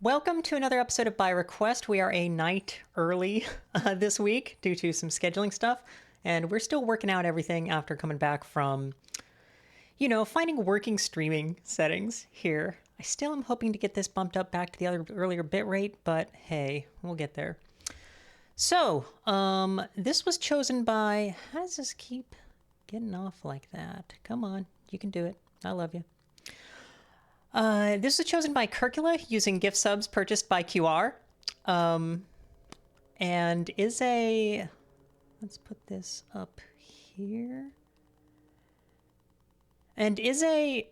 Welcome to another episode of By Request. We are a night early this week due to some scheduling stuff, and we're still working out everything after coming back from, finding working streaming settings here. I still am hoping to get this bumped up back to the other earlier bitrate, but hey, we'll get there. So, this was chosen by... How does this keep getting off like that? Come on, you can do it. I love you. This was chosen by Curcula using gift subs purchased by QR. And is a... Let's put this up here. And is a...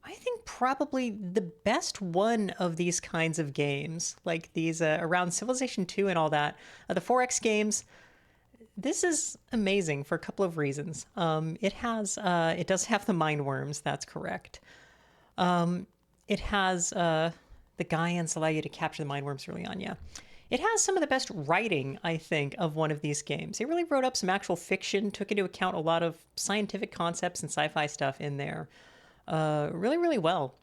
I think probably the best one of these kinds of games. Like these around Civilization 2 and all that. The 4X games... This is amazing for a couple of reasons. It does have the mind worms, that's correct. It has the Gaians allow you to capture the mind worms early on, yeah. It has some of the best writing, I think, of one of these games. It really wrote up some actual fiction, took into account a lot of scientific concepts and sci-fi stuff in there really, really well.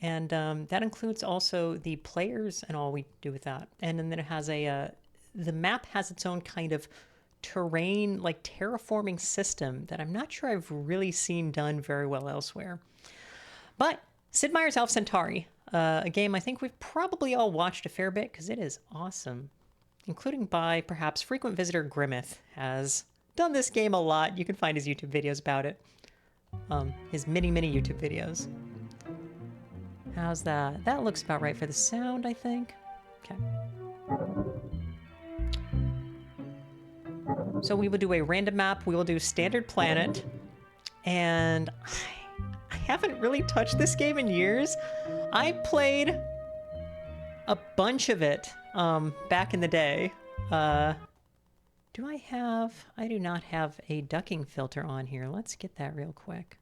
And that includes also the players and all we do with that. And then it has the map has its own kind of terrain, like terraforming system that I'm not sure I've really seen done very well elsewhere. But Sid Meier's Centauri, a game I think we've probably all watched a fair bit because it is awesome, including by perhaps frequent visitor Grimmeth has done this game a lot. You can find his YouTube videos about it, his many YouTube videos. How's that? That looks about right for the sound, I think. Okay. So we will do a random map. We will do standard planet, and I haven't really touched this game in years. I played a bunch of it back in the day. I do not have a ducking filter on here. Let's get that real quick.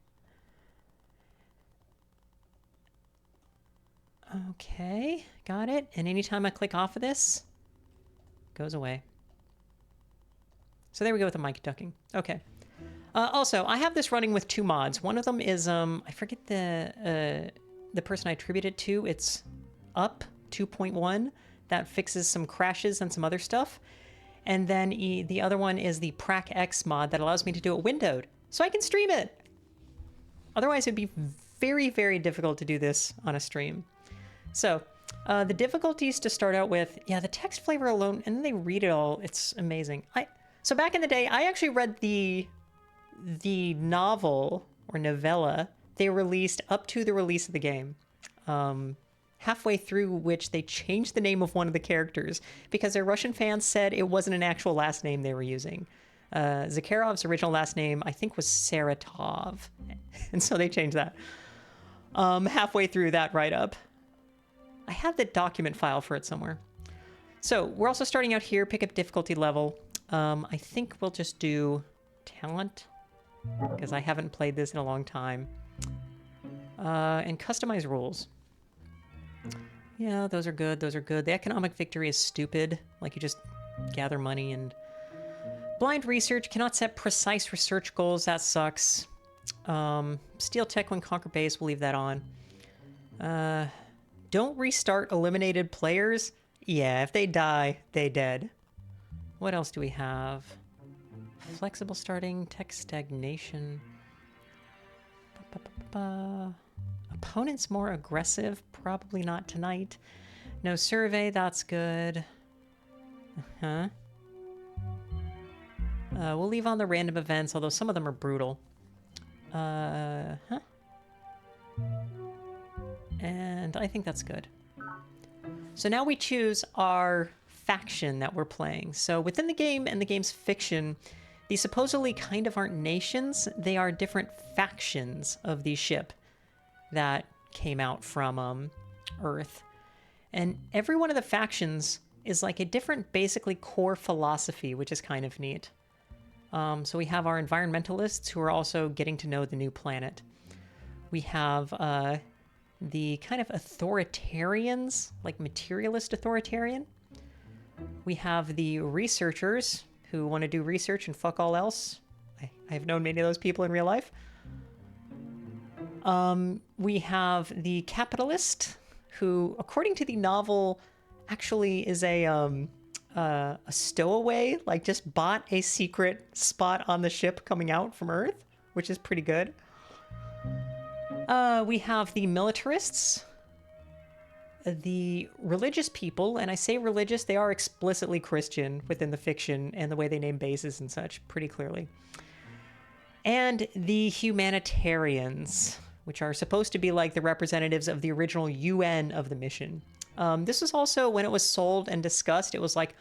Okay, got it. And anytime I click off of this, it goes away. So there we go with the mic ducking. Okay. Also, I have this running with two mods. One of them is, I forget the person I attribute it to. It's Up 2.1 that fixes some crashes and some other stuff. And then the other one is the Prac X mod that allows me to do it windowed, so I can stream it. Otherwise, it'd be very, very difficult to do this on a stream. So, the difficulties to start out with, yeah, the text flavor alone, and then they read it all. It's amazing. So back in the day, I actually read the novel or novella they released up to the release of the game, halfway through which they changed the name of one of the characters because their Russian fans said it wasn't an actual last name they were using. Zakharov's original last name, I think, was Saratov, and so they changed that halfway through that write-up. I have the document file for it somewhere. So we're also starting out here, pick up difficulty level. I think we'll just do talent, because I haven't played this in a long time. And customize rules. Yeah, those are good, those are good. The economic victory is stupid. Like, you just gather money and... Blind research, cannot set precise research goals, that sucks. Steal tech when conquer base, we'll leave that on. Don't restart eliminated players. Yeah, if they die, they dead. What else do we have? Flexible starting, tech stagnation. Opponents more aggressive? Probably not tonight. No survey, that's good. We'll leave on the random events, although some of them are brutal. And I think that's good. So now we choose our faction that we're playing. So within the game and the game's fiction, these supposedly kind of aren't nations. They are different factions of the ship that came out from Earth. And every one of the factions is like a different, basically, core philosophy, which is kind of neat. So we have our environmentalists who are also getting to know the new planet. We have the kind of authoritarians, like materialist authoritarian. We have the researchers who want to do research and fuck all else. I've known many of those people in real life. We have the capitalist who, according to the novel, actually is a stowaway, like just bought a secret spot on the ship coming out from Earth, which is pretty good. We have the militarists, the religious people, and I say religious, they are explicitly Christian within the fiction and the way they name bases and such pretty clearly. And the humanitarians, which are supposed to be like the representatives of the original UN of the mission. This was also, when it was sold and discussed, it was like,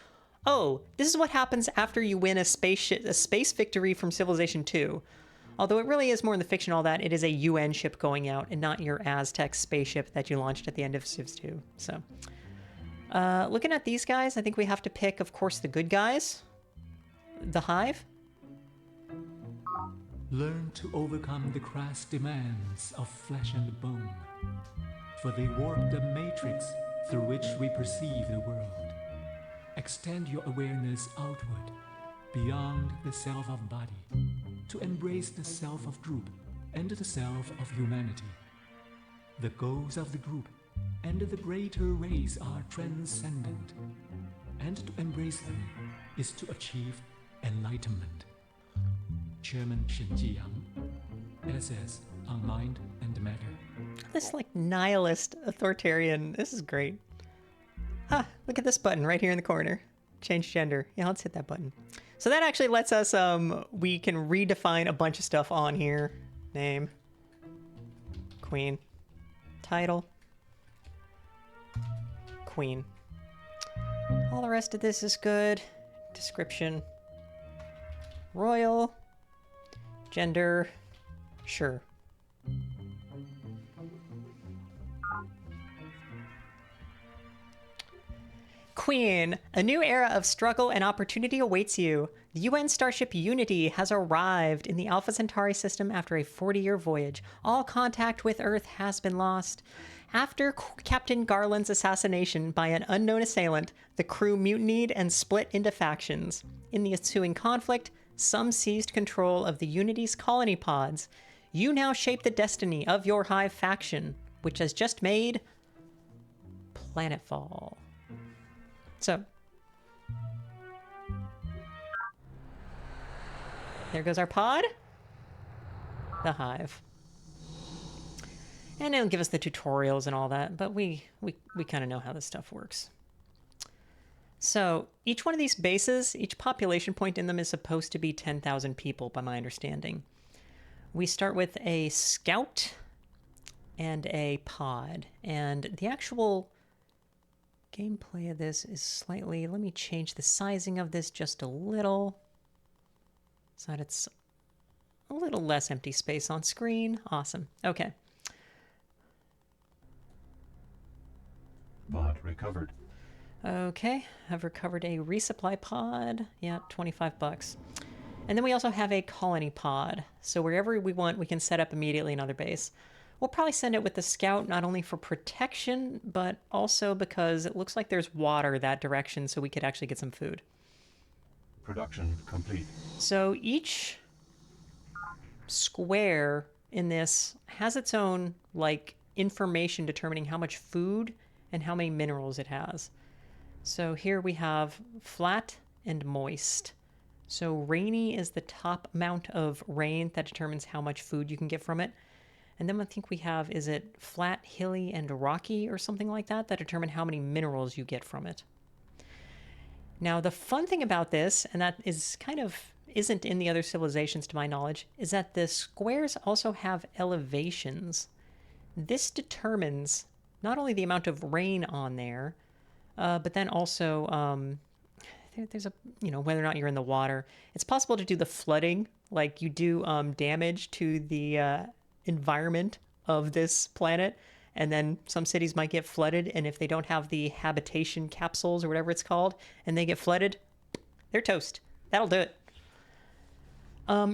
oh, this is what happens after you win a space victory from Civilization 2. Although it really is more in the fiction, all that, it is a UN ship going out and not your Aztec spaceship that you launched at the end of Civ 2. So, looking at these guys, I think we have to pick, of course, the good guys. The Hive. Learn to overcome the crass demands of flesh and bone, for they warp the matrix through which we perceive the world. Extend your awareness outward, beyond the self of body, to embrace the self of group and the self of humanity. The goals of the group and the greater race are transcendent, and to embrace them is to achieve enlightenment. Chairman Shen Jiyang, SS on Mind and Matter. This like nihilist authoritarian, this is great. Ah, look at this button right here in the corner. Change gender. Yeah, let's hit that button. So that actually lets us, we can redefine a bunch of stuff on here. Name. Queen. Title. Queen. All the rest of this is good. Description. Royal. Gender. Sure. Queen, a new era of struggle and opportunity awaits you. The UN starship Unity has arrived in the Alpha Centauri system after a 40-year voyage. All contact with Earth has been lost. After Captain Garland's assassination by an unknown assailant, the crew mutinied and split into factions. In the ensuing conflict, some seized control of the Unity's colony pods. You now shape the destiny of your Hive faction, which has just made planetfall. So, there goes our pod, the Hive. And it'll give us the tutorials and all that, but we kind of know how this stuff works. So, each one of these bases, each population point in them is supposed to be 10,000 people, by my understanding. We start with a scout and a pod, and the actual gameplay of this is slightly, let me change the sizing of this just a little so that it's a little less empty space on screen. Awesome. Okay. Pod recovered. Okay, I've recovered a resupply pod. Yeah, $25. And then we also have a colony pod. So wherever we want, we can set up immediately another base. We'll probably send it with the scout, not only for protection, but also because it looks like there's water that direction, so we could actually get some food. Production complete. So each square in this has its own, like, information determining how much food and how many minerals it has. So here we have flat and moist. So rainy is the top amount of rain that determines how much food you can get from it. And then I think we have, is it flat, hilly, and rocky or something like that, that determine how many minerals you get from it. Now, the fun thing about this, and that is kind of isn't in the other civilizations to my knowledge, is that the squares also have elevations. This determines not only the amount of rain on there, but then also there's a, whether or not you're in the water. It's possible to do the flooding, like you do damage to the environment of this planet, and then some cities might get flooded, and if they don't have the habitation capsules or whatever it's called, and they get flooded, they're toast. That'll do it.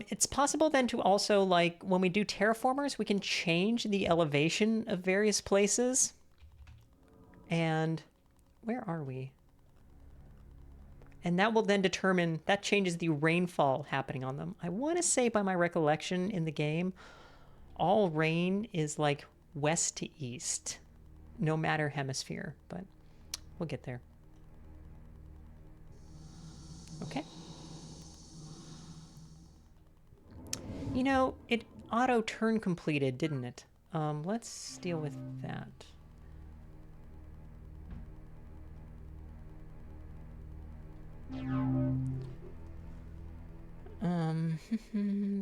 It's possible then to also, like, when we do terraformers, we can change the elevation of various places. And where are we? And that will then determine, that changes the rainfall happening on them. I want to say, by my recollection in the game, all rain is like west to east. no matter hemisphere, but we'll get there. Okay. You know, it auto turn completed, didn't it? Let's deal with that.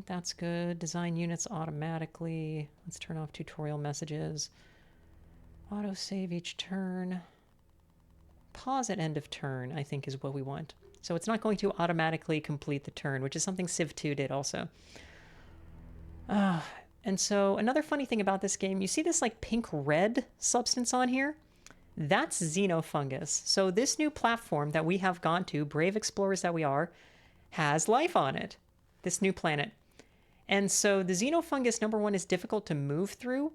That's good. Design units automatically. Let's turn off tutorial messages. Auto save each turn. Pause at end of turn, I think, is what we want. So it's not going to automatically complete the turn, which is something Civ 2 did also. And so another funny thing about this game, you see this like pink-red substance on here? That's xenofungus. So this new platform that we have gone to, brave explorers that we are, has life on it. This new planet. And so the xenofungus, number one, is difficult to move through,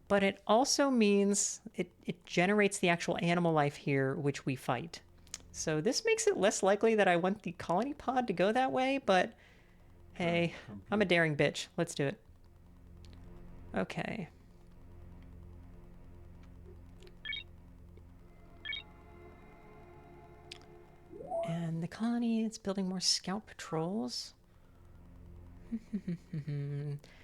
but it also means it generates the actual animal life here, which we fight. So this makes it less likely that I want the colony pod to go that way, but hey, I'm a daring bitch. Let's do it. Okay. And the colony, it's building more scout patrols.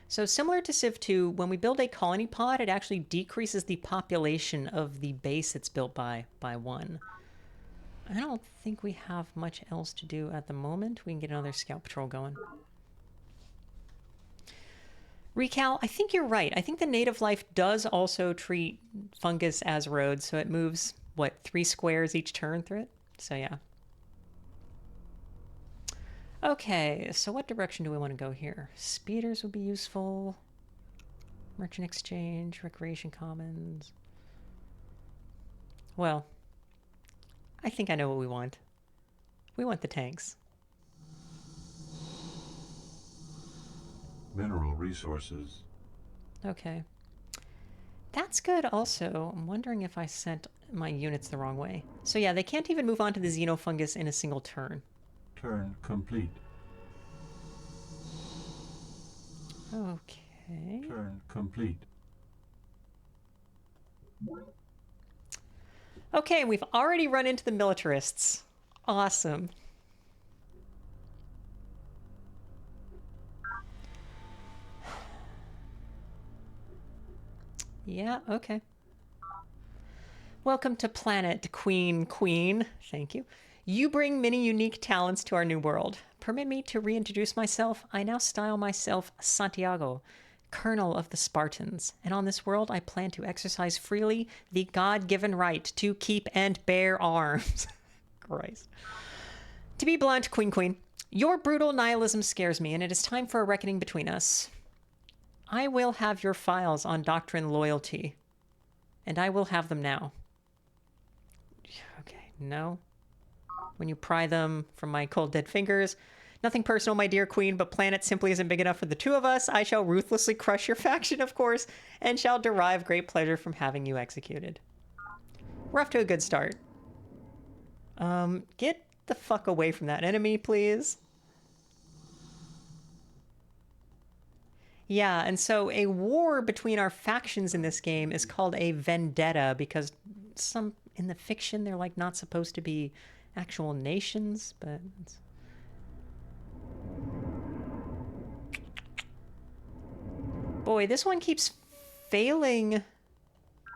So similar to Civ 2, when we build a colony pod, it actually decreases the population of the base it's built by 1. I don't think we have much else to do at the moment. We can get another scout patrol going. Recal, I think you're right. I think the native life does also treat fungus as roads, so it moves, what, 3 squares each turn through it? So yeah. Okay, so what direction do we want to go here? Speeders would be useful. Merchant exchange, recreation commons. Well, I think I know what we want. We want the tanks. Mineral resources. Okay. That's good also. I'm wondering if I sent my units the wrong way. So yeah, they can't even move on to the xenofungus in a single turn. Turn complete. Okay. Turn complete. Okay, we've already run into the militarists. Awesome. Yeah, okay. Welcome to Planet Queen. Thank you. You bring many unique talents to our new world. Permit me to reintroduce myself. I now style myself Santiago, Colonel of the Spartans. And on this world, I plan to exercise freely the God-given right to keep and bear arms. Christ. To be blunt, Queen, your brutal nihilism scares me, and it is time for a reckoning between us. I will have your files on doctrine loyalty, and I will have them now. Okay, no. When you pry them from my cold dead fingers. Nothing personal, my dear queen, but planet simply isn't big enough for the two of us. I shall ruthlessly crush your faction, of course, and shall derive great pleasure from having you executed. We're off to a good start. Get the fuck away from that enemy, please. Yeah, and so a war between our factions in this game is called a vendetta because some in the fiction they're like not supposed to be actual nations, but it's... Boy, this one keeps failing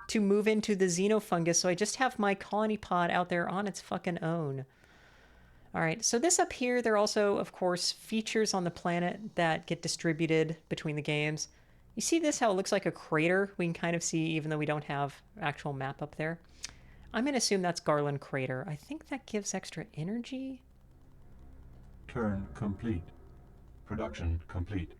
to move into the xenofungus, so I just have my colony pod out there on its fucking own. All right, so this up here, there are also, of course, features on the planet that get distributed between the games. You see this, how it looks like a crater? We can kind of see, even though we don't have actual map up there. I'm going to assume that's Garland Crater. I think that gives extra energy. Turn complete. Production complete.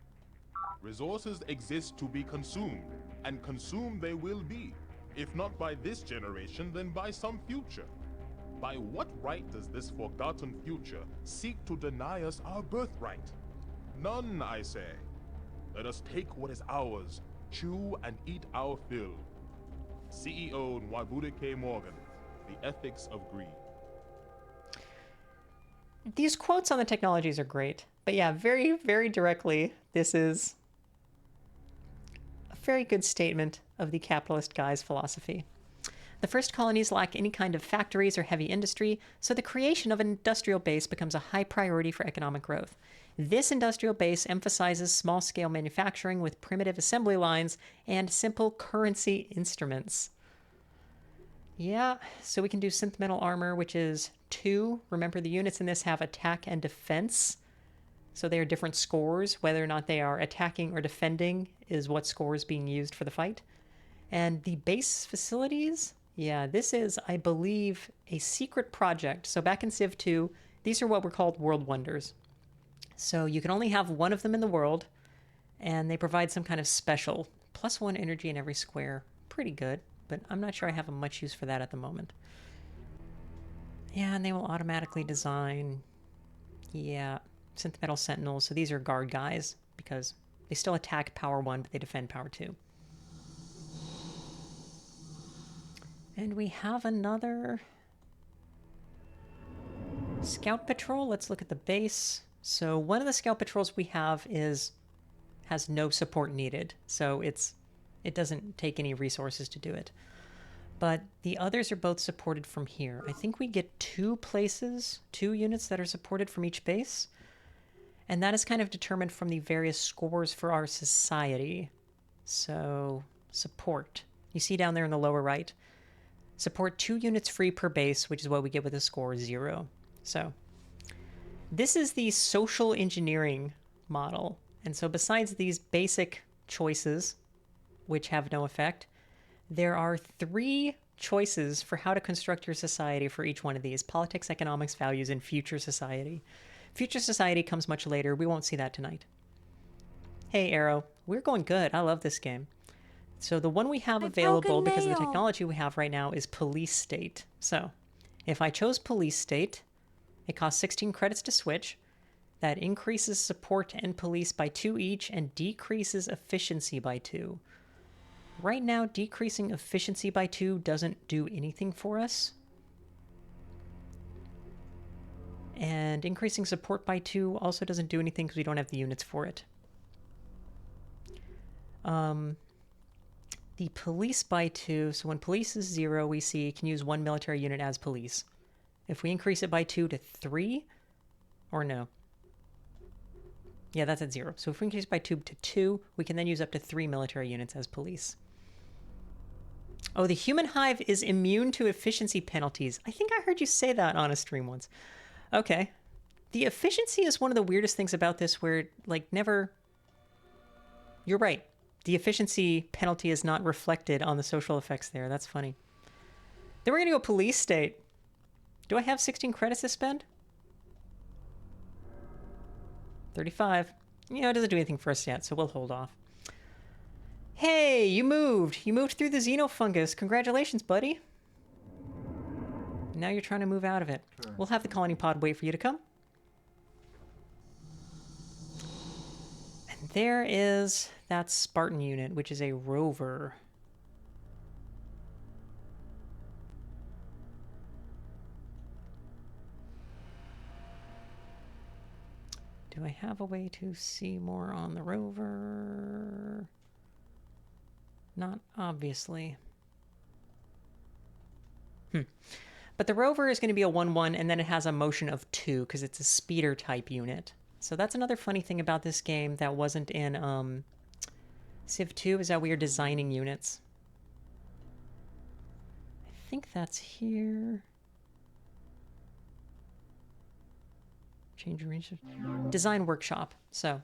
Resources exist to be consumed, and consumed they will be. If not by this generation, then by some future. By what right does this forgotten future seek to deny us our birthright? None, I say. Let us take what is ours, chew and eat our fill. CEO Nwabude K. Morgan, The Ethics of Greed. These quotes on the technologies are great. But yeah, very, very directly, this is a very good statement of the capitalist guy's philosophy. The first colonies lack any kind of factories or heavy industry, so the creation of an industrial base becomes a high priority for economic growth. This industrial base emphasizes small-scale manufacturing with primitive assembly lines and simple currency instruments. Yeah, so we can do synth metal armor, which is 2. Remember, the units in this have attack and defense. So they are different scores. Whether or not they are attacking or defending is what score is being used for the fight. And the base facilities, yeah, this is, I believe, a secret project. So back in Civ 2, these are what were called World Wonders. So you can only have one of them in the world, and they provide some kind of special +1 energy in every square. Pretty good, but I'm not sure I have much use for that at the moment. Yeah, and they will automatically design, yeah, synth metal sentinels. So these are guard guys, because they still attack power 1, but they defend power 2. And we have another scout patrol. Let's look at the base. So one of the scout patrols we have has no support needed. So it doesn't take any resources to do it. But the others are both supported from here. I think we get 2 units that are supported from each base. And that is kind of determined from the various scores for our society. So, support. You see down there in the lower right, support 2 units free per base, which is what we get with a score 0. So, this is the social engineering model. And so besides these basic choices, which have no effect, there are 3 choices for how to construct your society for each one of these: politics, economics, values, and future society. Future society comes much later. We won't see that tonight. Hey, Arrow. We're going good. I love this game. So the one we have available, because of the technology we have right now, is police state. So if I chose police state, it costs 16 credits to switch. That increases support and police by 2 each and decreases efficiency by 2. Right now, decreasing efficiency by 2 doesn't do anything for us. And increasing support by 2 also doesn't do anything because we don't have the units for it. The police by 2, so when police is 0, we see can use 1 military unit as police. If we increase it by 2 to 3, or no. Yeah, that's at 0. So if we increase it by 2 to 2, we can then use up to 3 military units as police. Oh, the human hive is immune to efficiency penalties. I think I heard you say that on a stream once. Okay. The efficiency is one of the weirdest things about this where, like, never... You're right. The efficiency penalty is not reflected on the social effects there. That's funny. Then we're going to go police state. Do I have 16 credits to spend? 35. You know, it doesn't do anything for us yet, so we'll hold off. Hey, you moved. You moved through the xenofungus. Congratulations, buddy. Now you're trying to move out of it. Sure. We'll have the colony pod wait for you to come. And there is that Spartan unit, which is a rover. Do I have a way to see more on the rover? Not obviously. But the rover is going to be a 1-1, and then it has a motion of 2, because it's a speeder type unit. So that's another funny thing about this game that wasn't in Civ 2, is that we are designing units. I think that's here. Change range. Design workshop. So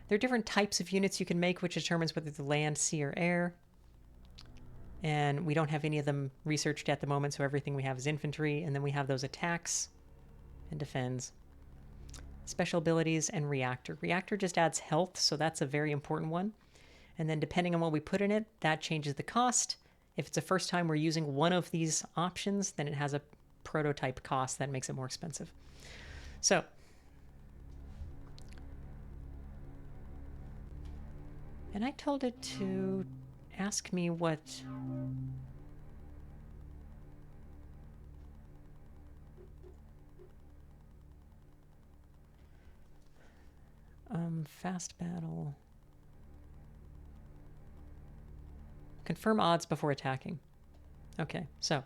there are different types of units you can make, which determines whether the land, sea, or air. And we don't have any of them researched at the moment, so everything we have is infantry. And then we have those attacks and defends. Special abilities and reactor. Reactor just adds health, so that's a very important one. And then depending on what we put in it, that changes the cost. If it's the first time we're using one of these options, then it has a prototype cost that makes it more expensive. So and I told it to ask me what fast battle Confirm odds before attacking. Okay, so.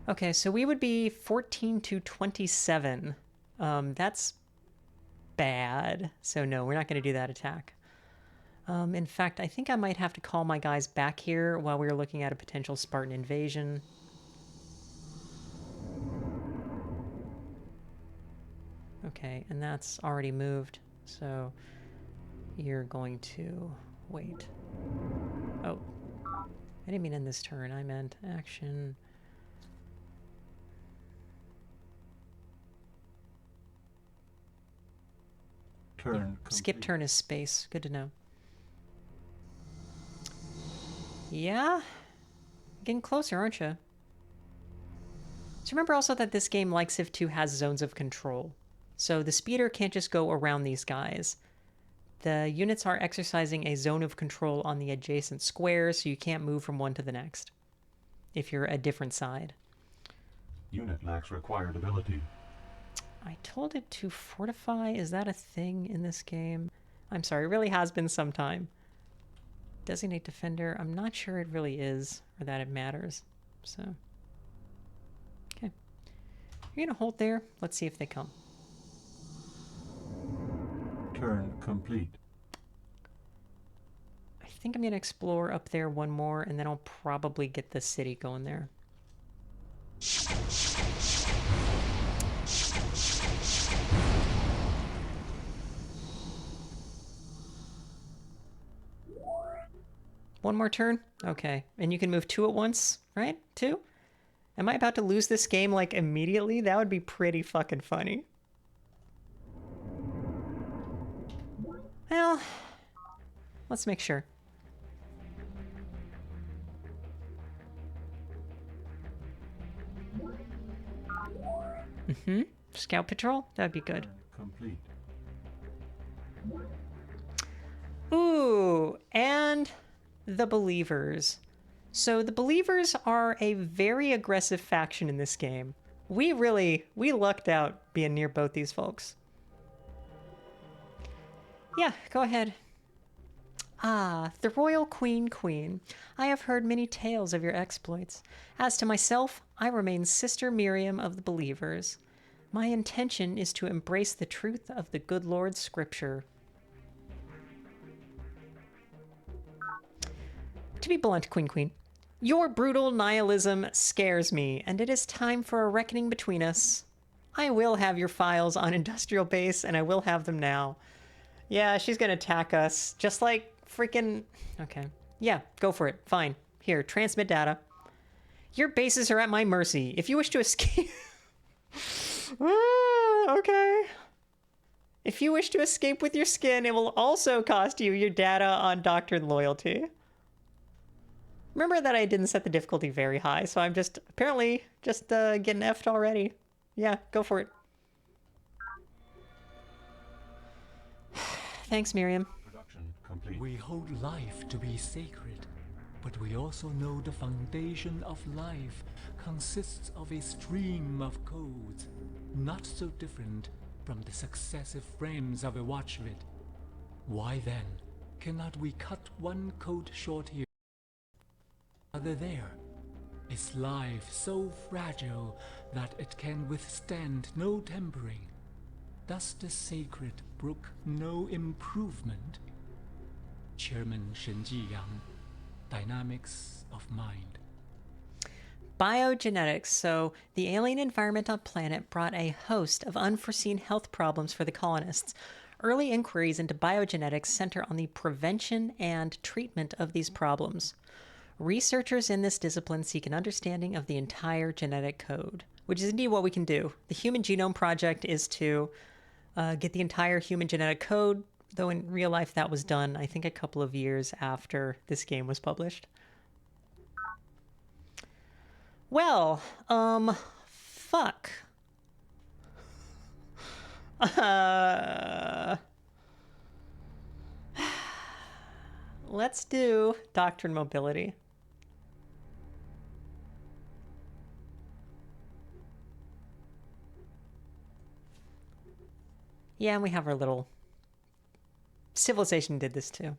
Okay, so we would be 14 to 27. That's bad. So no, we're not going to do that attack. In fact, I think I might have to call my guys back here while we were looking at a potential Spartan invasion. Okay, and that's already moved, so you're going to wait. Oh, I didn't mean end this turn. I meant action. Turn Skip complete. turn is space. Good to know. Yeah? Getting closer, aren't you? So remember also that this game, like Civ 2, has zones of control. So the speeder can't just go around these guys. The units are exercising a zone of control on the adjacent squares, so you can't move from one to the next if you're a different side. Unit lacks required ability. I told it to fortify. Is that a thing in this game? I'm sorry, it really has been some time. Designate defender. I'm not sure it really is, or that it matters. So, okay. You're gonna hold there. Let's see if they come. Turn complete. I think I'm gonna explore up there one more, and then I'll probably get the city going there. One more turn? Okay. And you can move 2 at once, right? 2? Am I about to lose this game, like, immediately? That would be pretty fucking funny. Well, let's make sure. Mm-hmm. Scout patrol? That'd be good. Complete. Ooh, and the Believers. So the Believers are a very aggressive faction in this game. We lucked out being near both these folks. Yeah, go ahead. Ah, the Royal Queen. I have heard many tales of your exploits. As to myself, I remain Sister Miriam of the Believers. My intention is to embrace the truth of the good Lord's scripture. To be blunt, Queen, your brutal nihilism scares me, and it is time for a reckoning between us. I will have your files on Industrial Base, and I will have them now. Yeah, she's gonna attack us, just like freaking... Okay. Yeah, go for it. Fine. Here, transmit data. Your bases are at my mercy. If you wish to escape... Okay. If you wish to escape with your skin, it will also cost you your data on Doctrine Loyalty. Remember that I didn't set the difficulty very high, so I'm just, apparently, just getting effed already. Yeah, go for it. Thanks, Miriam. Production complete. We hold life to be sacred, but we also know the foundation of life consists of a stream of codes, not so different from the successive frames of a watchlet. Why then cannot we cut one code short here, other there? Is life so fragile that it can withstand no tempering? Does the sacred brook no improvement? Chairman Shen Jiyang, Dynamics of Mind. Biogenetics. So the alien environment on planet brought a host of unforeseen health problems for the colonists. Early inquiries into biogenetics center on the prevention and treatment of these problems. Researchers in this discipline seek an understanding of the entire genetic code, which is indeed what we can do. The Human Genome Project is to get the entire human genetic code, though in real life that was done, I think, a couple of years after this game was published. Well, fuck. Let's do Doctrine Mobility. Yeah, and we have our little... Civilization did this too.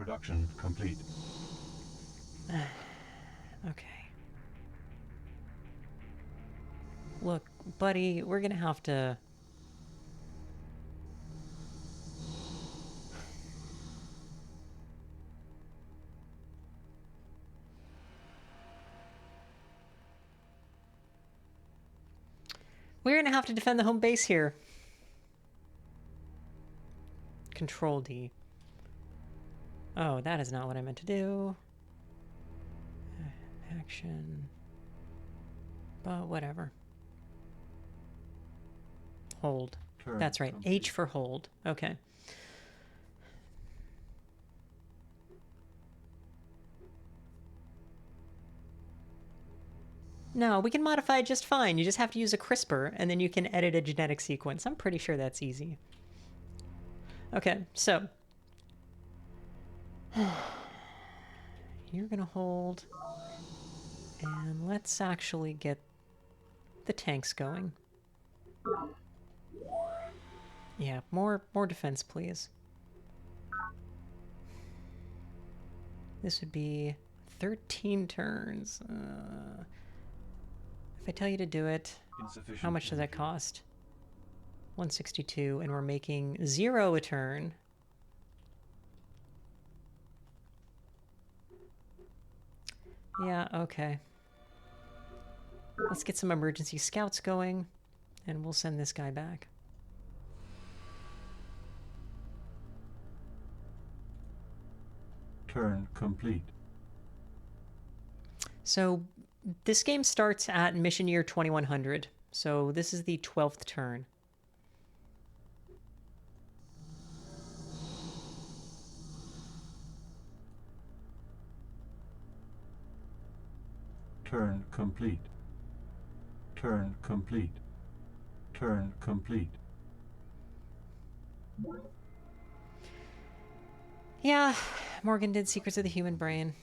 Production complete. Okay. Look, buddy, we're gonna have to... We're gonna have to defend the home base here. Control D. Oh, that is not what I meant to do. Action. But whatever. Hold. Turn That's right. complete. H for hold. Okay. No, we can modify it just fine. You just have to use a CRISPR, and then you can edit a genetic sequence. I'm pretty sure that's easy. Okay, so... You're gonna hold... And let's actually get the tanks going. Yeah, more defense, please. This would be 13 turns. If I tell you to do it, Insufficient. how much does that cost? 162, and we're making 0 a turn. Yeah, okay. Let's get some emergency scouts going, and we'll send this guy back. Turn complete. So this game starts at mission year 2100. So this is the 12th turn. Turn complete. Turn complete. Turn complete. Yeah, Morgan did Secrets of the Human Brain.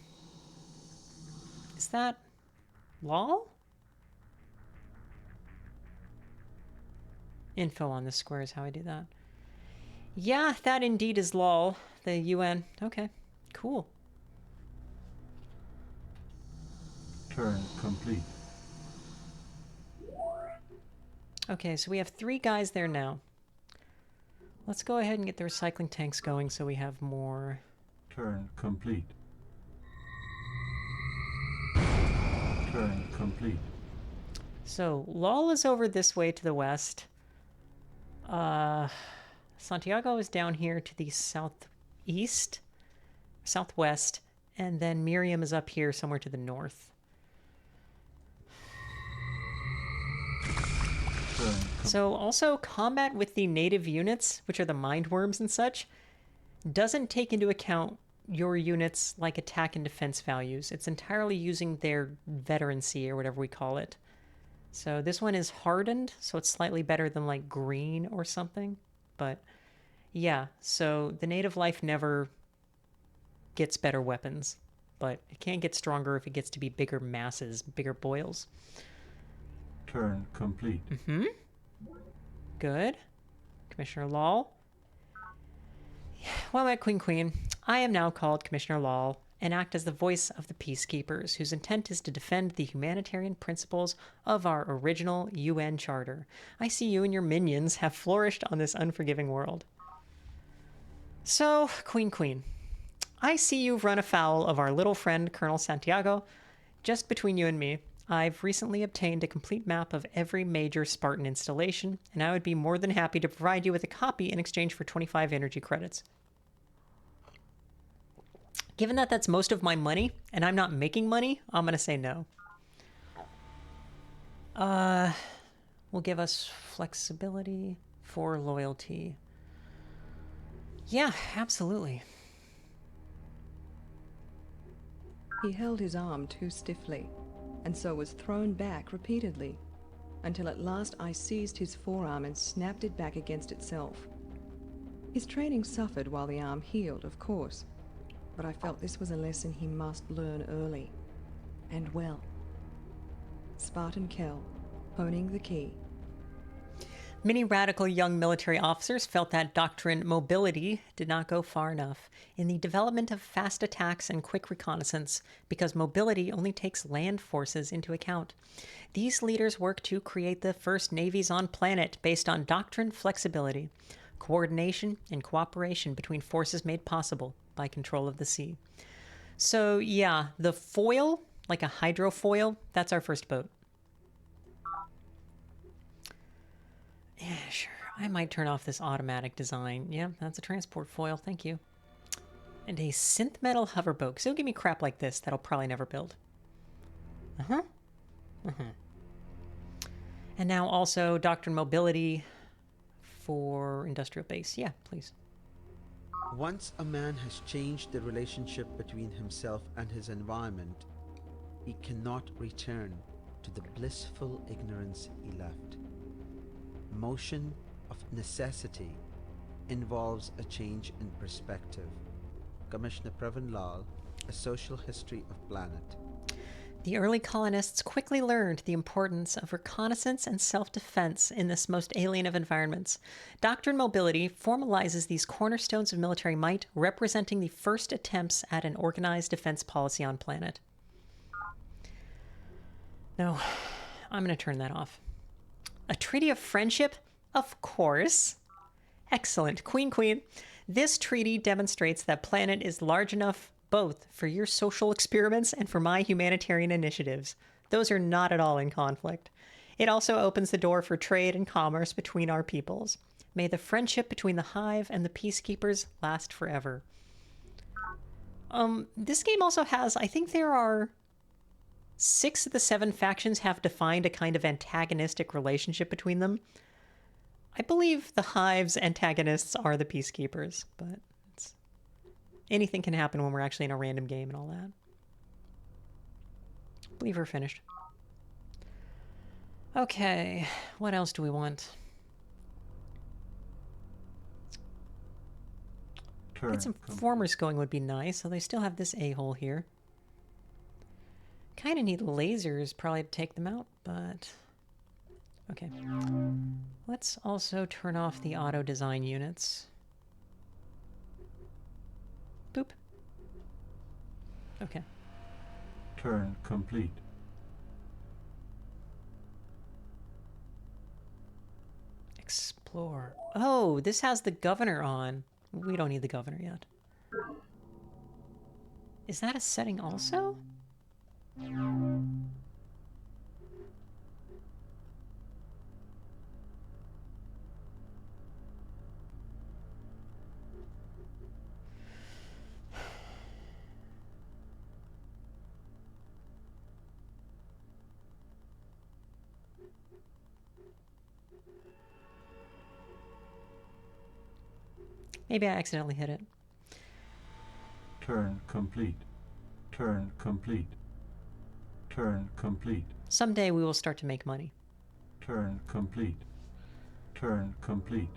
Is that lol? Info on the square is how I do that. Yeah, that indeed is lol. The UN. Okay, cool. Turn complete. Okay, so we have 3 guys there now. Let's go ahead and get the recycling tanks going so we have more. Turn complete. Turn complete. So lol is over this way to the west. Santiago is down here to the southeast, southwest, and then Miriam is up here somewhere to the north. So also combat with the native units, which are the mind worms and such, doesn't take into account your units like attack and defense values. It's entirely using their veterancy or whatever we call it. So this one is hardened, so it's slightly better than like green or something. But yeah, so the native life never gets better weapons, but it can get stronger if it gets to be bigger masses, bigger boils. Turn complete. Mm-hmm. Good. Commissioner Lal. Well met, Queen. I am now called Commissioner Lal and act as the voice of the peacekeepers, whose intent is to defend the humanitarian principles of our original UN Charter. I see you and your minions have flourished on this unforgiving world. So, Queen, I see you've run afoul of our little friend, Colonel Santiago. Just between you and me, I've recently obtained a complete map of every major Spartan installation, and I would be more than happy to provide you with a copy in exchange for 25 energy credits. Given that that's most of my money, and I'm not making money, I'm going to say no. Will give us flexibility for loyalty. Yeah, absolutely. He held his arm too stiffly, and so was thrown back repeatedly, until at last I seized his forearm and snapped it back against itself. His training suffered while the arm healed, of course, but I felt this was a lesson he must learn early, and well. Spartan Kell, honing the key. Many radical young military officers felt that doctrine mobility did not go far enough in the development of fast attacks and quick reconnaissance because mobility only takes land forces into account. These leaders worked to create the first navies on planet based on doctrine flexibility, coordination, and cooperation between forces made possible by control of the sea. So yeah, the foil, like a hydrofoil, that's our first boat. Yeah, sure. I might turn off this automatic design. Yeah, that's a transport foil. Thank you. And a synth metal hoverboat. Because it'll give me crap like this that I'll probably never build. Uh-huh. Uh-huh. And now also Doctrine Mobility for industrial base. Yeah, please. Once a man has changed the relationship between himself and his environment, he cannot return to the blissful ignorance he left. Motion of necessity involves a change in perspective. Commissioner Pravin Lal, A Social History of Planet. The early colonists quickly learned the importance of reconnaissance and self-defense in this most alien of environments. Doctrine Mobility formalizes these cornerstones of military might, representing the first attempts at an organized defense policy on planet. No, I'm going to turn that off. A treaty of friendship? Of course. Excellent. Queen. This treaty demonstrates that planet is large enough both for your social experiments and for my humanitarian initiatives. Those are not at all in conflict. It also opens the door for trade and commerce between our peoples. May the friendship between the Hive and the Peacekeepers last forever. This game also has, I think there are 6 of the 7 factions have defined a kind of antagonistic relationship between them. I believe the Hive's antagonists are the Peacekeepers, but anything can happen when we're actually in a random game and all that. I believe we're finished. Okay, what else do we want? Get some formers going would be nice, so they still have this a-hole here. Kind of need lasers probably to take them out, but okay. Let's also turn off the auto design units. Boop. Okay. Turn complete. Explore. Oh, this has the governor on. We don't need the governor yet. Is that a setting also? Maybe I accidentally hit it. Turn complete. Turn complete. Turn complete. Someday we will start to make money. Turn complete. Turn complete.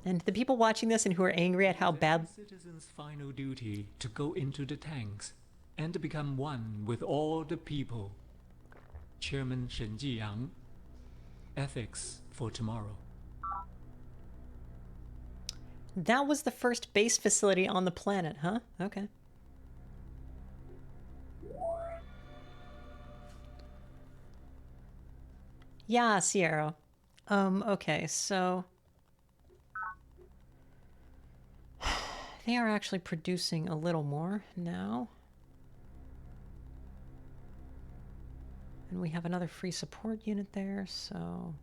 And the people watching this and who are angry at how bad... Citizens' final duty to go into the tanks and to become one with all the people. Chairman Shen Jiyang. Ethics for tomorrow. That was the first base facility on the planet, huh? Okay. Yeah, Sierra. Okay, so... They are actually producing a little more now. And we have another free support unit there, so...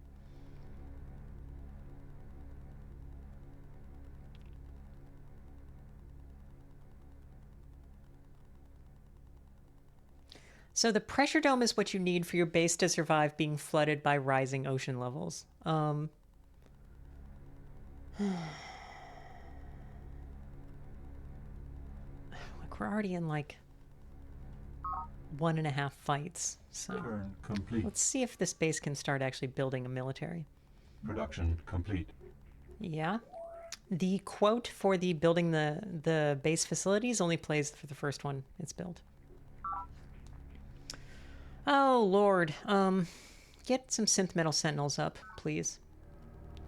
So the pressure dome is what you need for your base to survive being flooded by rising ocean levels. Look, we're already in like 1.5 fights. So Turn complete. let's see if this base can start actually building a military. Production complete. Yeah. The quote for the building the base facilities only plays for the first one it's built. Oh, Lord. Get some synth metal sentinels up, please.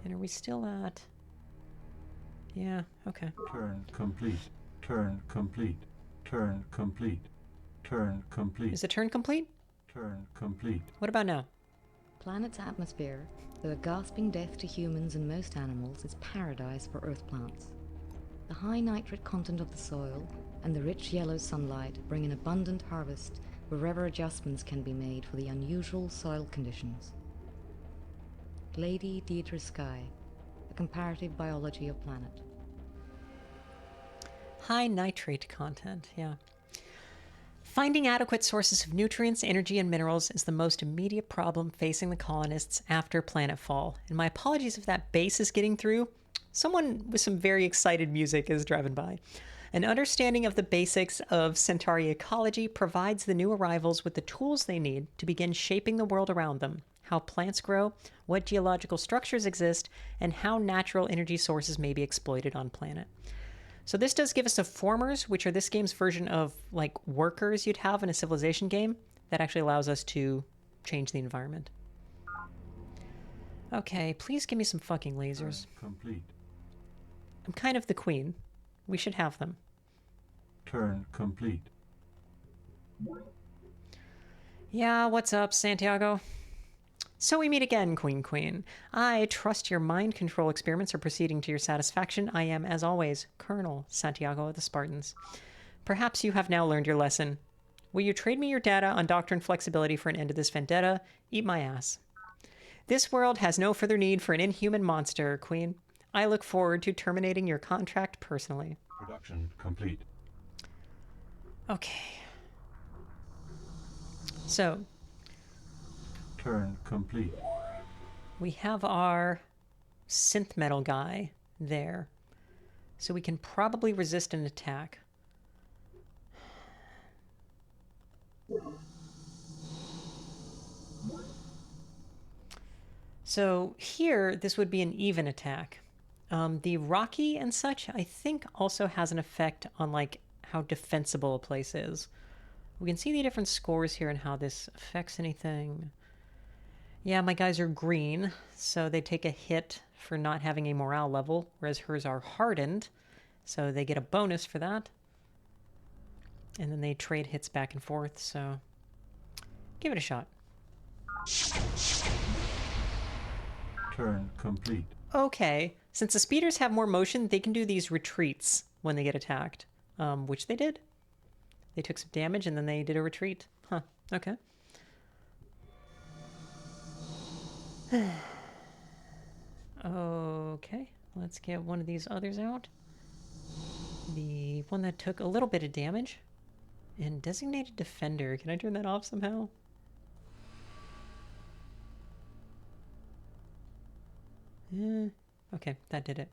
And are we still at... Yeah, okay. Turn complete. Turn complete. Turn complete. Turn complete. Is the turn complete? Turn complete. What about now? Planet's atmosphere, though a gasping death to humans and most animals, is paradise for earth plants. The high nitrate content of the soil and the rich yellow sunlight bring an abundant harvest wherever adjustments can be made for the unusual soil conditions. Lady Deidre Sky, A Comparative Biology of Planet. High nitrate content, yeah. Finding adequate sources of nutrients, energy, and minerals is the most immediate problem facing the colonists after planetfall. And my apologies if that bass is getting through. Someone with some very excited music is driving by. An understanding of the basics of Centauri ecology provides the new arrivals with the tools they need to begin shaping the world around them, how plants grow, what geological structures exist, and how natural energy sources may be exploited on planet. So this does give us the formers, which are this game's version of like workers you'd have in a civilization game that actually allows us to change the environment. Okay, please give me some fucking lasers. Complete. I'm kind of the queen. We should have them. Turn complete. Yeah, what's up, Santiago? So we meet again, Queen. I trust your mind control experiments are proceeding to your satisfaction. I am, as always, Colonel Santiago of the Spartans. Perhaps you have now learned your lesson. Will you trade me your data on doctrine flexibility for an end to this vendetta? Eat my ass. This world has no further need for an inhuman monster, Queen. I look forward to terminating your contract personally. Production complete. Okay. So, Turn complete. we have our synth metal guy there. So we can probably resist an attack. So here, this would be an even attack. The Rocky and such, I think, also has an effect on like how defensible a place is. We can see the different scores here and how this affects anything. Yeah, my guys are green, so they take a hit for not having a morale level, whereas hers are hardened, so they get a bonus for that. And then they trade hits back and forth, so give it a shot. Turn complete. Okay, since the speeders have more motion, they can do these retreats when they get attacked, which they did. They took some damage and then they did a retreat. Huh, okay. Okay, let's get one of these others out. The one that took a little bit of damage. And designated defender. Can I turn that off somehow? Okay, that did it.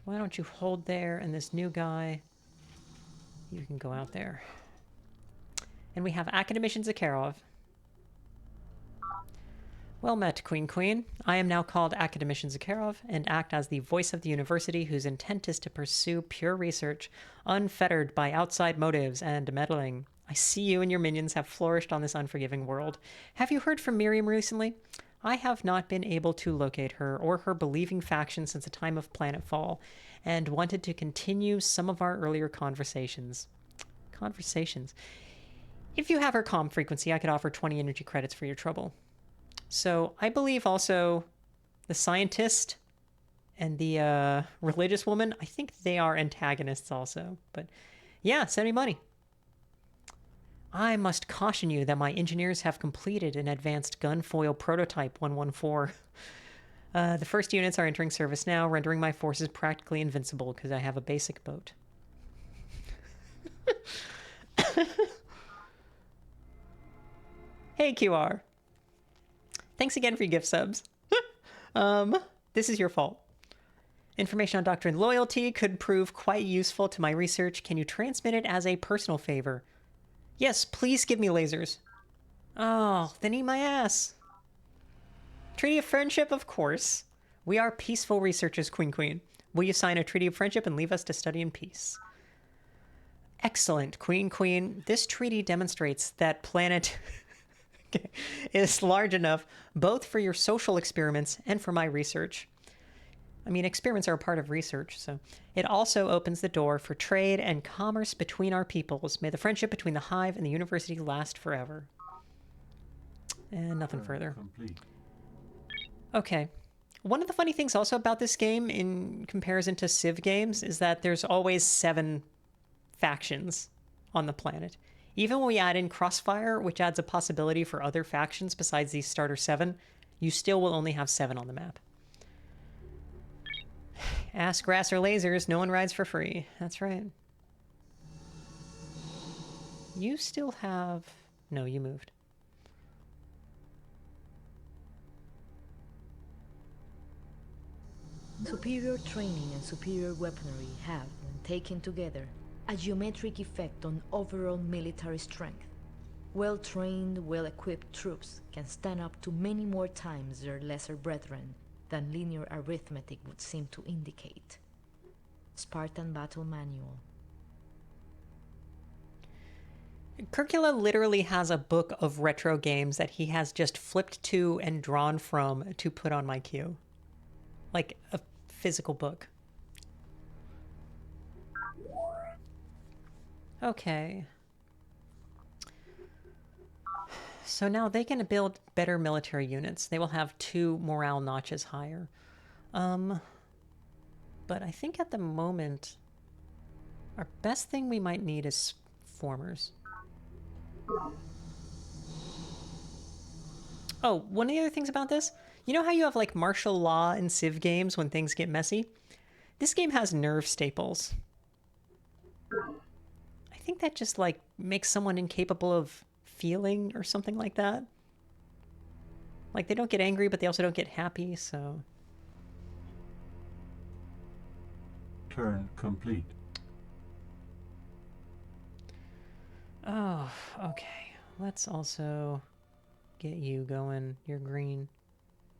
Why don't you hold there, and this new guy, you can go out there. And we have Academician Zakharov. Well met, Queen. I am now called Academician Zakharov and act as the voice of the university whose intent is to pursue pure research, unfettered by outside motives and meddling. I see you and your minions have flourished on this unforgiving world. Have you heard from Miriam recently? I have not been able to locate her or her believing faction since the time of planetfall, and wanted to continue some of our earlier conversations. If you have her comm frequency, I could offer 20 energy credits for your trouble. So I believe also the scientist and the religious woman, I think they are antagonists also. But yeah, send me money. I must caution you that my engineers have completed an advanced gunfoil prototype 114. The first units are entering service now, rendering my forces practically invincible because I have a basic boat. Hey, QR. Thanks again for your gift subs. This is your fault. Information on Doctrine Loyalty could prove quite useful to my research. Can you transmit it as a personal favor? Yes, please give me lasers. Oh, then eat my ass. Treaty of Friendship, of course. We are peaceful researchers, Queen. Will you sign a Treaty of Friendship and leave us to study in peace? Excellent, Queen. This treaty demonstrates that planet is large enough both for your social experiments and for my research. I mean, experiments are a part of research, so. It also opens the door for trade and commerce between our peoples. May the friendship between the Hive and the University last forever. And nothing Turn further. complete. Okay. One of the funny things also about this game in comparison to Civ games is that there's always 7 factions on the planet. Even when we add in Crossfire, which adds a possibility for other factions besides these starter 7, you still will only have 7 on the map. Ass, grass, or lasers, no one rides for free. That's right. You still have... No, you moved. Superior training and superior weaponry have, when taken together, a geometric effect on overall military strength. Well-trained, well-equipped troops can stand up to many more times their lesser brethren than linear arithmetic would seem to indicate. Spartan Battle Manual. Kirkula literally has a book of retro games that he has just flipped to and drawn from to put on my queue. Like a physical book. Okay. So now they can build better military units. They will have 2 morale notches higher. But I think at the moment, our best thing we might need is formers. Oh, one of the other things about this, you know how you have like martial law in Civ games when things get messy? This game has nerve staples. I think that just like makes someone incapable of feeling or something like that. Like they don't get angry, but they also don't get happy, so... Turn complete. Oh, okay. Let's also get you going. You're green.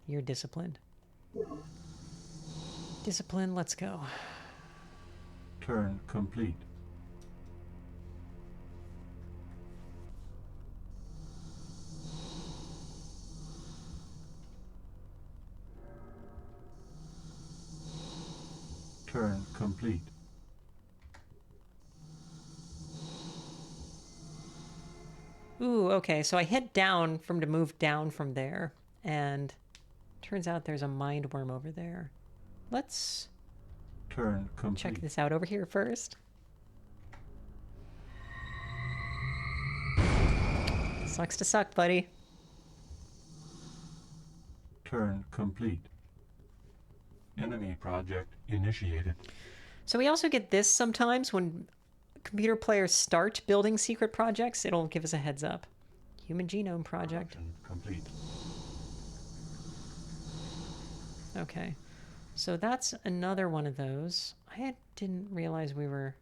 You're disciplined. Discipline, let's go. Turn complete. Turn complete. Ooh, okay, so I hit down to move down from there, and turns out there's a mind worm over there. Let's Turn complete. check this out over here first. Sucks to suck, buddy. Turn complete. Enemy project initiated. So we also get this sometimes when computer players start building secret projects. It'll give us a heads up. Human Genome Project. Production complete. Okay. So that's another one of those. Didn't realize we were...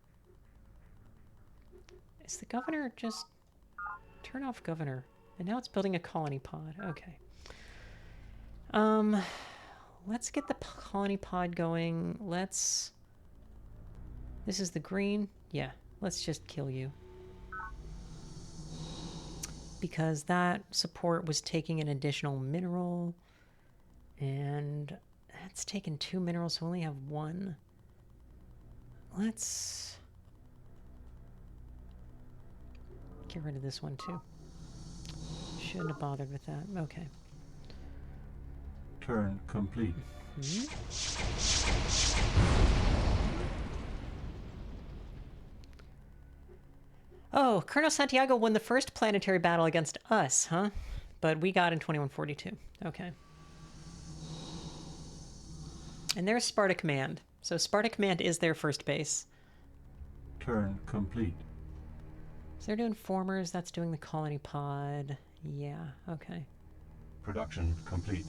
Is the governor just... Turn off governor. And now it's building a colony pod. Okay. Let's get the colony pod going. Let's... This is the green? Yeah. Let's just kill you. Because that support was taking an additional mineral. And that's taken 2 minerals, so we only have 1. Let's get rid of this one too. Shouldn't have bothered with that. Okay. Turn complete. Oh, Colonel Santiago won the first planetary battle against us, huh? But we got in 2142. Okay. And there's Sparta Command. So Sparta Command is their first base. Turn complete. So they're doing formers, that's doing the colony pod. Yeah, okay. Production complete.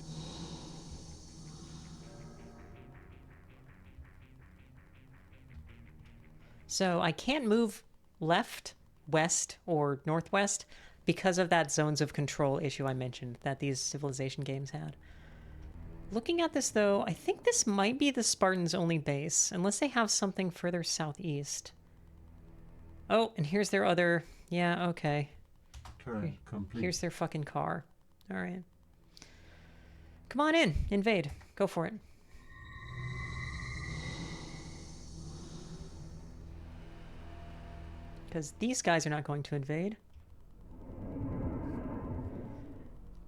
So I can't move left, west, or northwest because of that zones of control issue I mentioned that these civilization games had. Looking at this, though, I think this might be the Spartans' only base, unless they have something further southeast. Oh, and here's their other... Yeah, okay. Turn complete. Here's their fucking car. All right. Come on in. Invade. Go for it. because these guys are not going to invade.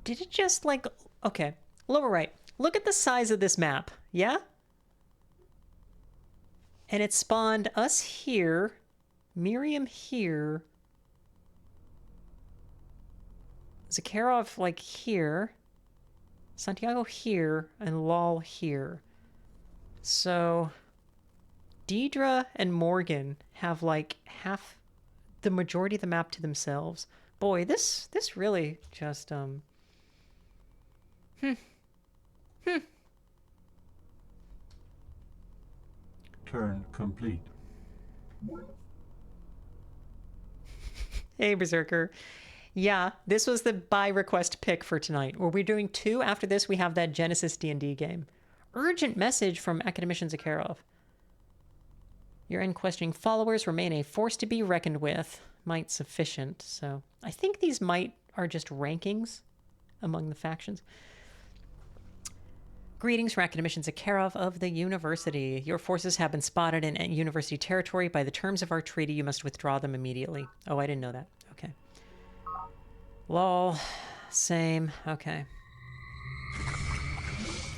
Did it just, like... Okay, lower right. Look at the size of this map, yeah? And it spawned us here, Miriam here, Zakharov, like, here, Santiago here, and Lal here. So, Deidre and Morgan have, like, half the majority of the map to themselves. Boy, this really just, Turn complete. Hey, Berserker. Yeah, this was the by request pick for tonight. Were we doing 2? After this, we have that Genesis D&D game. Urgent message from Academician Zakharov. Your unquestioning followers remain a force to be reckoned with. Might sufficient, so... I think these might are just rankings among the factions. Greetings from Academician Zakharov of the University. Your forces have been spotted in University territory. By the terms of our treaty, you must withdraw them immediately. Oh, I didn't know that. Okay. Lol. Same. Okay.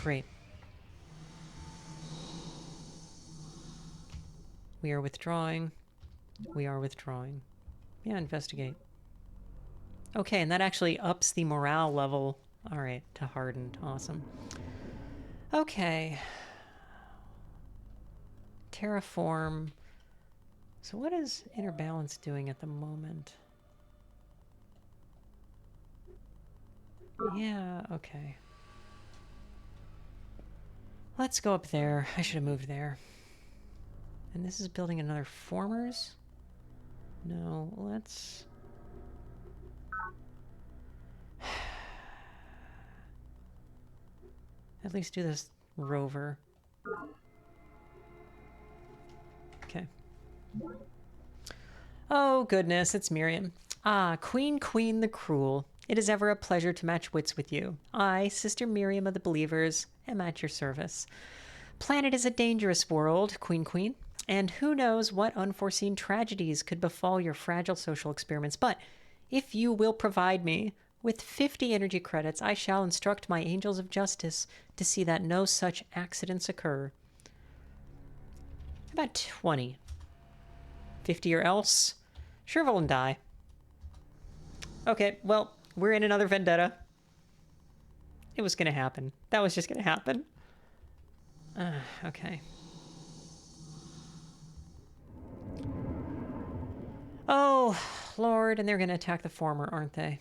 Great. We are withdrawing. We are withdrawing. Yeah, investigate. Okay, and that actually ups the morale level. All right, to hardened. Awesome. Okay. Terraform. So what is Inner Balance doing at the moment? Yeah, okay. Let's go up there. I should have moved there. And this is building another formers? No, let's... at least do this rover. Okay. Oh, goodness, it's Miriam. Ah, Queen the Cruel. It is ever a pleasure to match wits with you. I, Sister Miriam of the Believers, am at your service. Planet is a dangerous world, Queen, and who knows what unforeseen tragedies could befall your fragile social experiments. But if you will provide me with 50 energy credits, I shall instruct my angels of justice to see that no such accidents occur. About 20. 50 or else. Shrivel and die. Okay, well, we're in another vendetta. It was gonna happen. That was just gonna happen. Okay. Oh, Lord, and they're gonna attack the former, aren't they?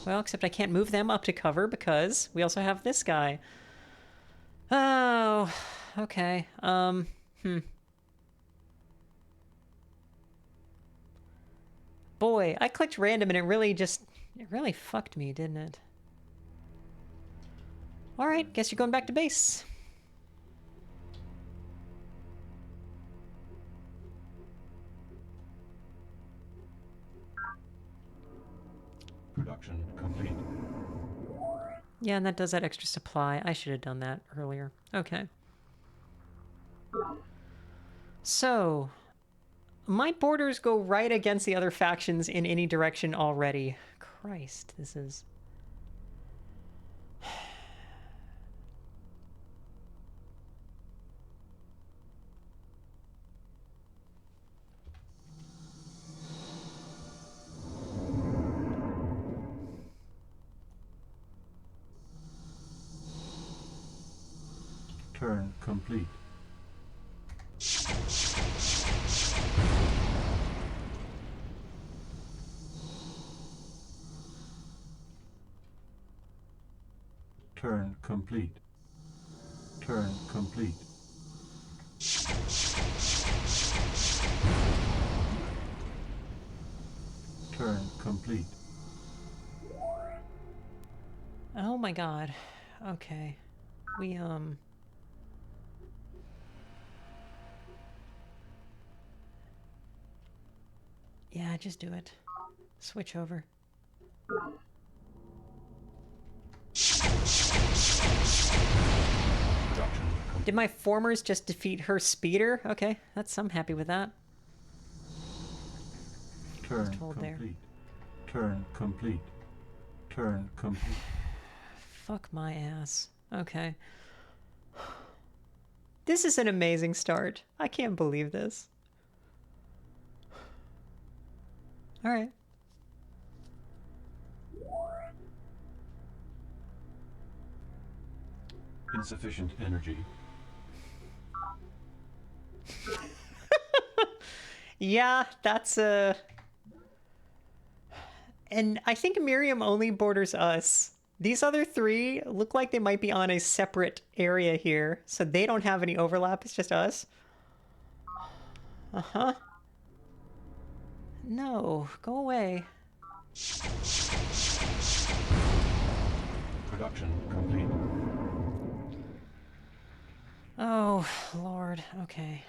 Well, except I can't move them up to cover because we also have this guy. Oh, okay. Boy, I clicked random and it really fucked me, didn't it? All right, guess you're going back to base. Production complete. Yeah, and that does that extra supply. I should have done that earlier. Okay. So, my borders go right against the other factions in any direction already. Christ, this is... Turn complete. Turn complete. Turn complete. Turn complete. Oh my god. Okay. We, yeah, just do it. Switch over. Did my formers just defeat her speeder? Okay, I'm happy with that. Turn hold there. complete. Turn complete. Turn complete. Fuck my ass. Okay. This is an amazing start. I can't believe this. All right. Insufficient energy. Yeah, that's a... And I think Miriam only borders us. These other three look like they might be on a separate area here, so they don't have any overlap. It's just us. Uh-huh. No, go away. Production complete. Oh, Lord. Okay.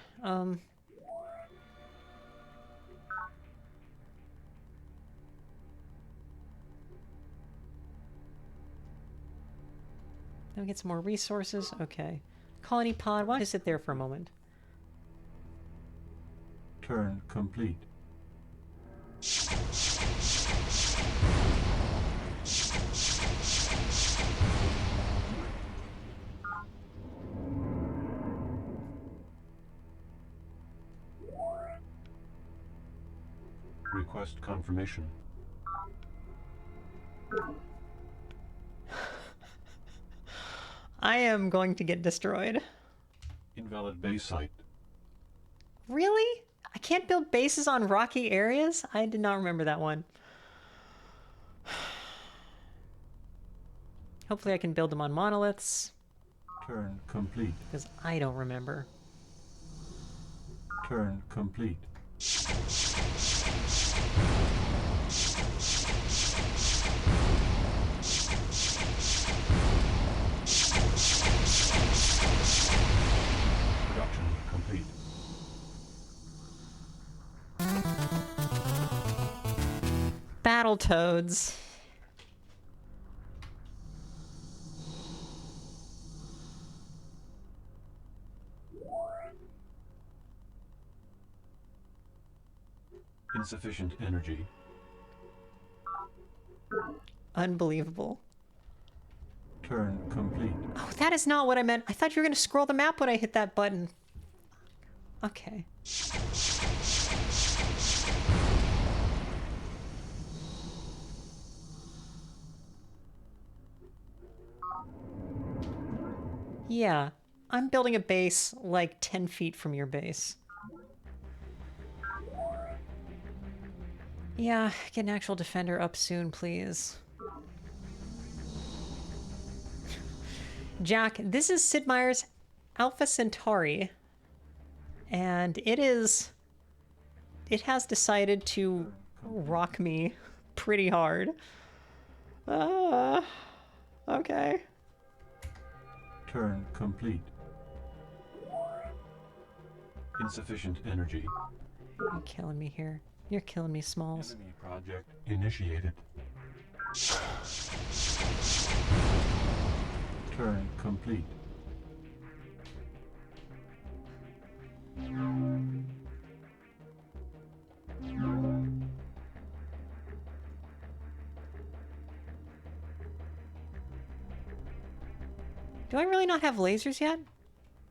Now get some more resources. Okay. Colony pod. Why don't you sit there for a moment? Turn complete. Request confirmation. I am going to get destroyed. Invalid base site. Really? I can't build bases on rocky areas? I did not remember that one. Hopefully I can build them on monoliths, Turn complete. because I don't remember. Turn complete. Production complete. Battletoads. Insufficient energy. Unbelievable. Turn complete. Oh, that is not what I meant. I thought you were going to scroll the map when I hit that button. Okay. Yeah, I'm building a base like 10 feet from your base. Yeah, get an actual defender up soon, please. Jack, this is Sid Meier's Alpha Centauri, and it has decided to rock me pretty hard. Okay. Turn complete. Insufficient energy. You're killing me here. You're killing me, Smalls. Enemy project initiated. Turn complete. Do I really not have lasers yet?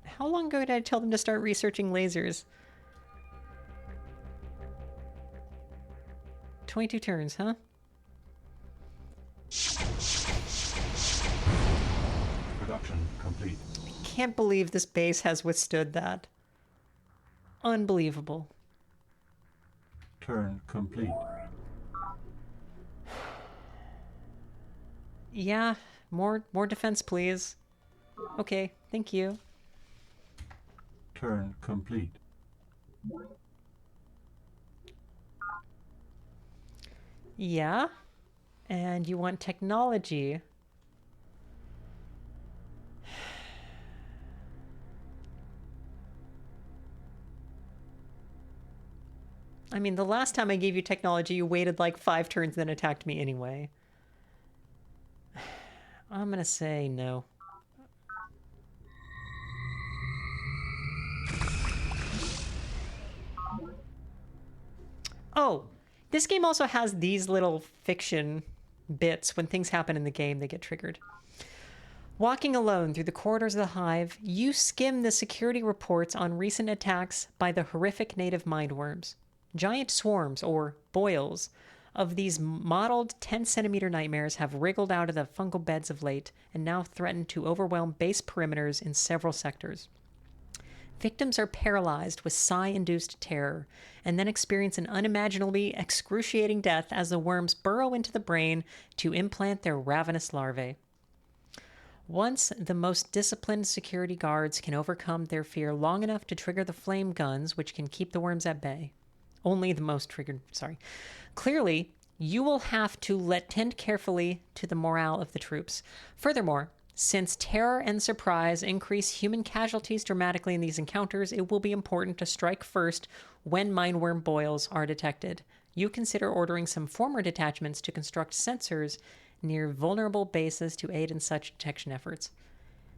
How long ago did I tell them to start researching lasers? 22 turns, huh? Production complete. Can't believe this base has withstood that. Unbelievable. Turn complete. Yeah, more defense, please. Okay, thank you. Turn complete. Yeah, and you want technology. I mean, the last time I gave you technology, you waited like 5 turns, then attacked me anyway. I'm gonna say no. Oh, this game also has these little fiction bits. When things happen in the game, they get triggered. Walking alone through the corridors of the hive, you skim the security reports on recent attacks by the horrific native mindworms. Giant swarms, or boils, of these mottled 10-centimeter nightmares have wriggled out of the fungal beds of late and now threaten to overwhelm base perimeters in several sectors. Victims are paralyzed with psi-induced terror and then experience an unimaginably excruciating death as the worms burrow into the brain to implant their ravenous larvae. Once the most disciplined security guards can overcome their fear long enough to trigger the flame guns, which can keep the worms at bay. Only the most triggered, sorry. Clearly, you will have to tend carefully to the morale of the troops. Furthermore, since terror and surprise increase human casualties dramatically in these encounters, it will be important to strike first when mindworm boils are detected. You consider ordering some former detachments to construct sensors near vulnerable bases to aid in such detection efforts.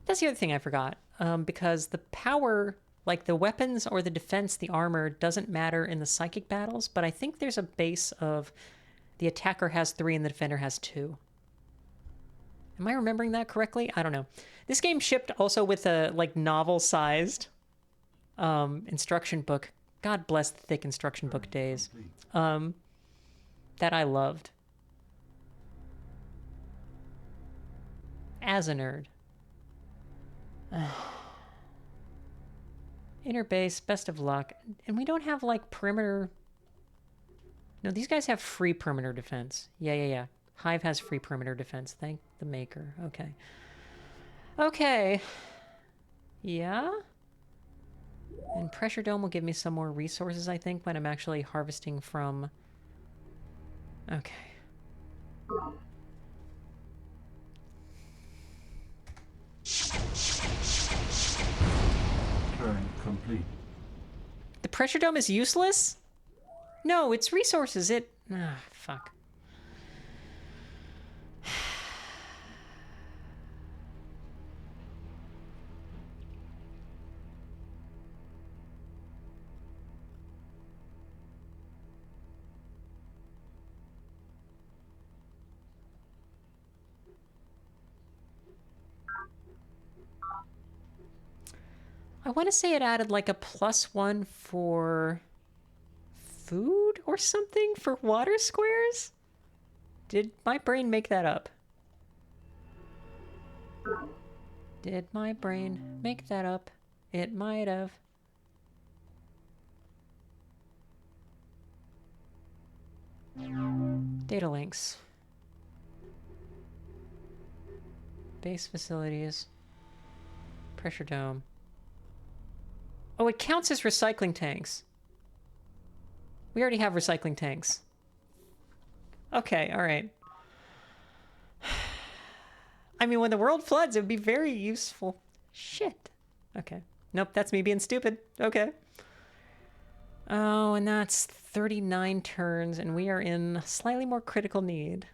That's the other thing I forgot, because the power, like the weapons or the defense, the armor, doesn't matter in the psychic battles, but I think there's a base of the attacker has 3 and the defender has 2. Am I remembering that correctly? I don't know. This game shipped also with a novel-sized instruction book. God bless the thick instruction book days. That I loved. As a nerd. Inner base, best of luck. And we don't have perimeter. No, these guys have free perimeter defense. Yeah. Hive has free perimeter defense. Thank the maker. Okay. Yeah. And pressure dome will give me some more resources, I think, when I'm actually harvesting from. Okay. Turn complete. The pressure dome is useless? No, it's resources. Fuck. I want to say it added a +1 for food or something for water squares? Did my brain make that up? Did my brain make that up? It might have. Data links. Base facilities. Pressure dome. Oh, it counts as recycling tanks. We already have recycling tanks. Okay, all right. I mean, when the world floods, it would be very useful. Shit. Okay. Nope, that's me being stupid. Okay. Oh, and that's 39 turns, and we are in slightly more critical need.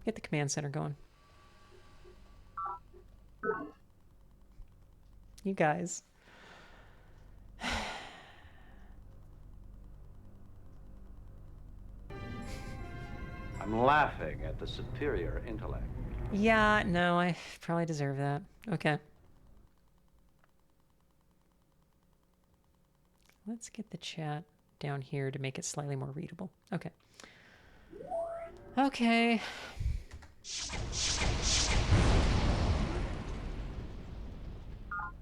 Get the command center going. You guys. I'm laughing at the superior intellect. Yeah, no, I probably deserve that. Okay. Let's get the chat down here to make it slightly more readable. Okay. Okay.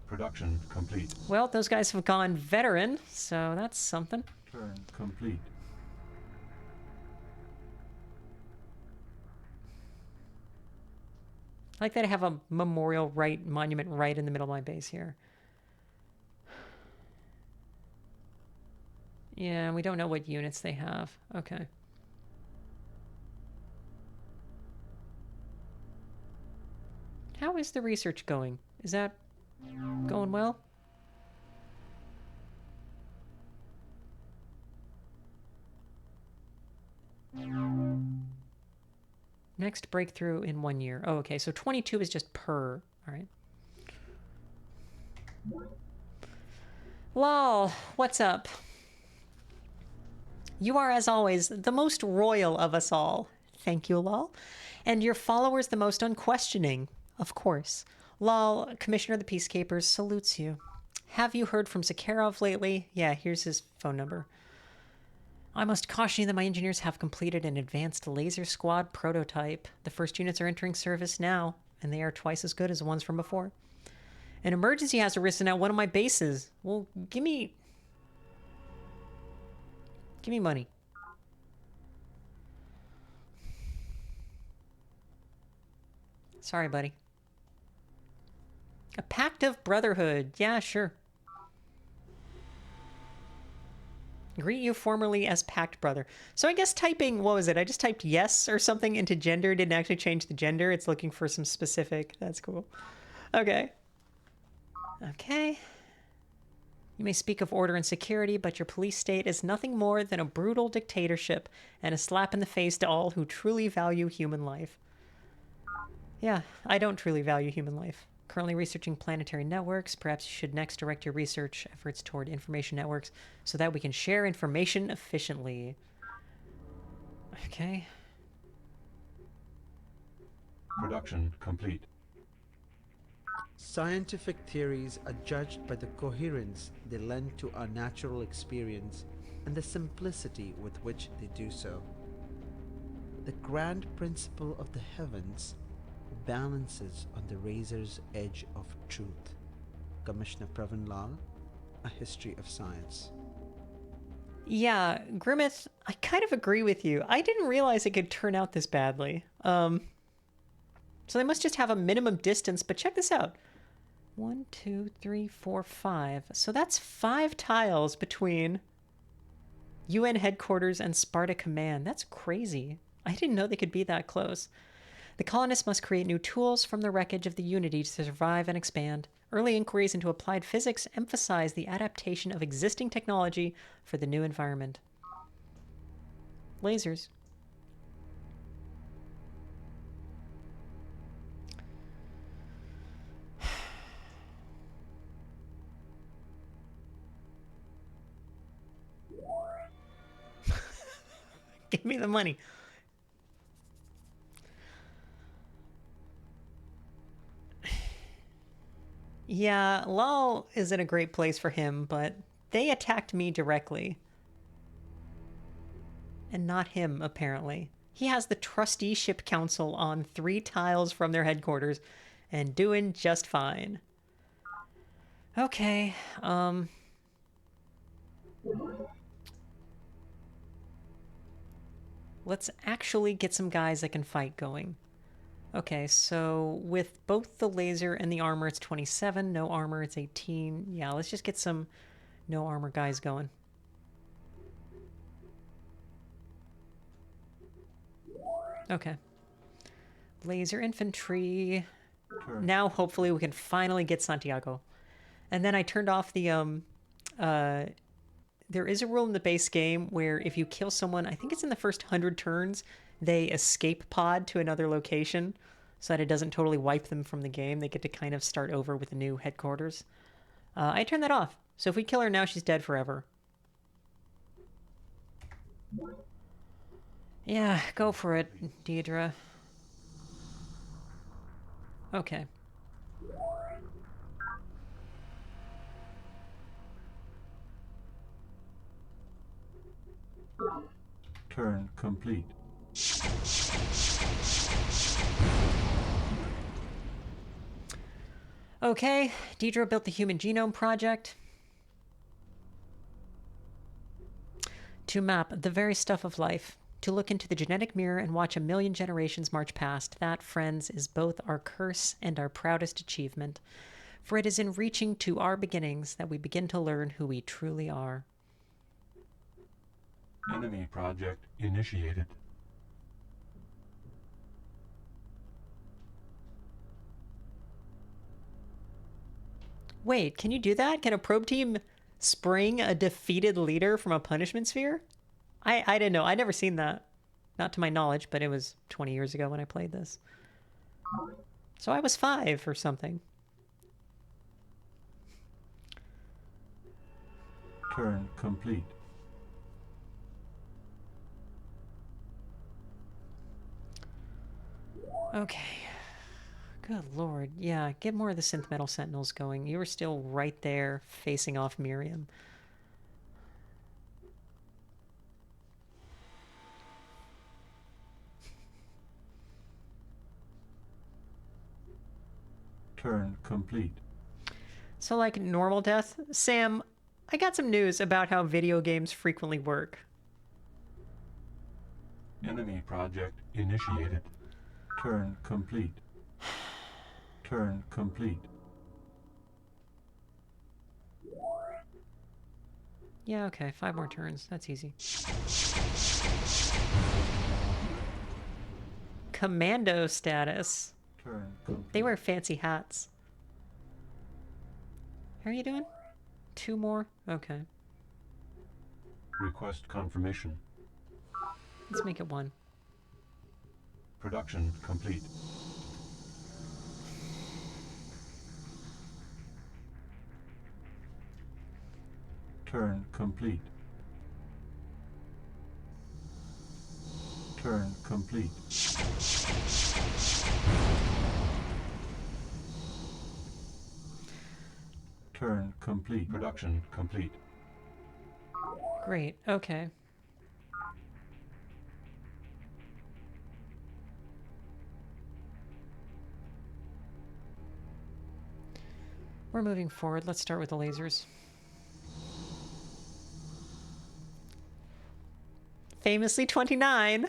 Production complete. Well, those guys have gone veteran, so that's something. Turn complete. I like that I have a memorial monument right in the middle of my base here. Yeah, we don't know what units they have. Okay. How is the research going? Is that going well? Next breakthrough in 1 year. Oh, okay. So 22 is just per. All right. Lol, what's up? You are, as always, the most royal of us all. Thank you, Lol. And your followers the most unquestioning, of course. Lol, Commissioner of the Peacekeepers, salutes you. Have you heard from Zakharov lately? Yeah, here's his phone number. I must caution you that my engineers have completed an advanced laser squad prototype. The first units are entering service now, and they are twice as good as the ones from before. An emergency has arisen at one of my bases. Well, give me money. Sorry, buddy. A pact of brotherhood. Yeah, sure. Greet you formerly as pact brother. So I guess typing, what was it? I just typed yes or something into gender. Didn't actually change the gender. It's looking for some specific. That's cool. Okay. Okay. You may speak of order and security, but your police state is nothing more than a brutal dictatorship and a slap in the face to all who truly value human life. Yeah, I don't truly value human life. Currently researching planetary networks. Perhaps you should next direct your research efforts toward information networks so that we can share information efficiently. Okay. Production complete. Scientific theories are judged by the coherence they lend to our natural experience and the simplicity with which they do so. The grand principle of the heavens balances on the razor's edge of truth. Commissioner Pravin Lal, A History of Science. Yeah, Grimmeth, I kind of agree with you. I didn't realize it could turn out this badly. So they must just have a minimum distance, but check this out. 1, 2, 3, 4, 5. So that's 5 tiles between UN headquarters and Sparta Command. That's crazy. I didn't know they could be that close. The colonists must create new tools from the wreckage of the Unity to survive and expand. Early inquiries into applied physics emphasize the adaptation of existing technology for the new environment. Lasers. Give me the money. Yeah, Lal is in a great place for him, but they attacked me directly. And not him, apparently. He has the trusteeship council on 3 tiles from their headquarters and doing just fine. Okay, let's actually get some guys that can fight going. Okay, so with both the laser and the armor, it's 27. No armor, it's 18. Yeah, let's just get some no armor guys going. Okay. Laser infantry. Now, hopefully, we can finally get Santiago. And then I turned off the, there is a rule in the base game where if you kill someone, I think it's in the first 100 turns, they escape pod to another location so that it doesn't totally wipe them from the game. They get to kind of start over with the new headquarters. I turned that off. So if we kill her now, she's dead forever. Yeah, go for it, Deidre. Okay. Turn complete. Okay, Deidre built the Human Genome Project to map the very stuff of life, to look into the genetic mirror and watch a million generations march past. That, friends, is both our curse and our proudest achievement, for it is in reaching to our beginnings that we begin to learn who we truly are. Enemy project initiated. Wait, can you do that? Can a probe team spring a defeated leader from a punishment sphere? I didn't know. I'd never seen that. Not to my knowledge, but it was 20 years ago when I played this. So I was 5 or something. Turn complete. Okay. Good lord. Yeah, get more of the synth metal sentinels going. You were still right there facing off Miriam. Turn complete. So, like normal death, Sam, I got some news about how video games frequently work. Enemy project initiated. Turn complete. Turn complete. Yeah, okay, 5 more turns. That's easy. Commando status. Turn complete. They wear fancy hats. How are you doing? 2 more? Okay. Request confirmation. Let's make it 1. Production complete. Turn complete. Turn complete. Turn complete. Production complete. Great, okay. We're moving forward. Let's start with the lasers. Famously 29.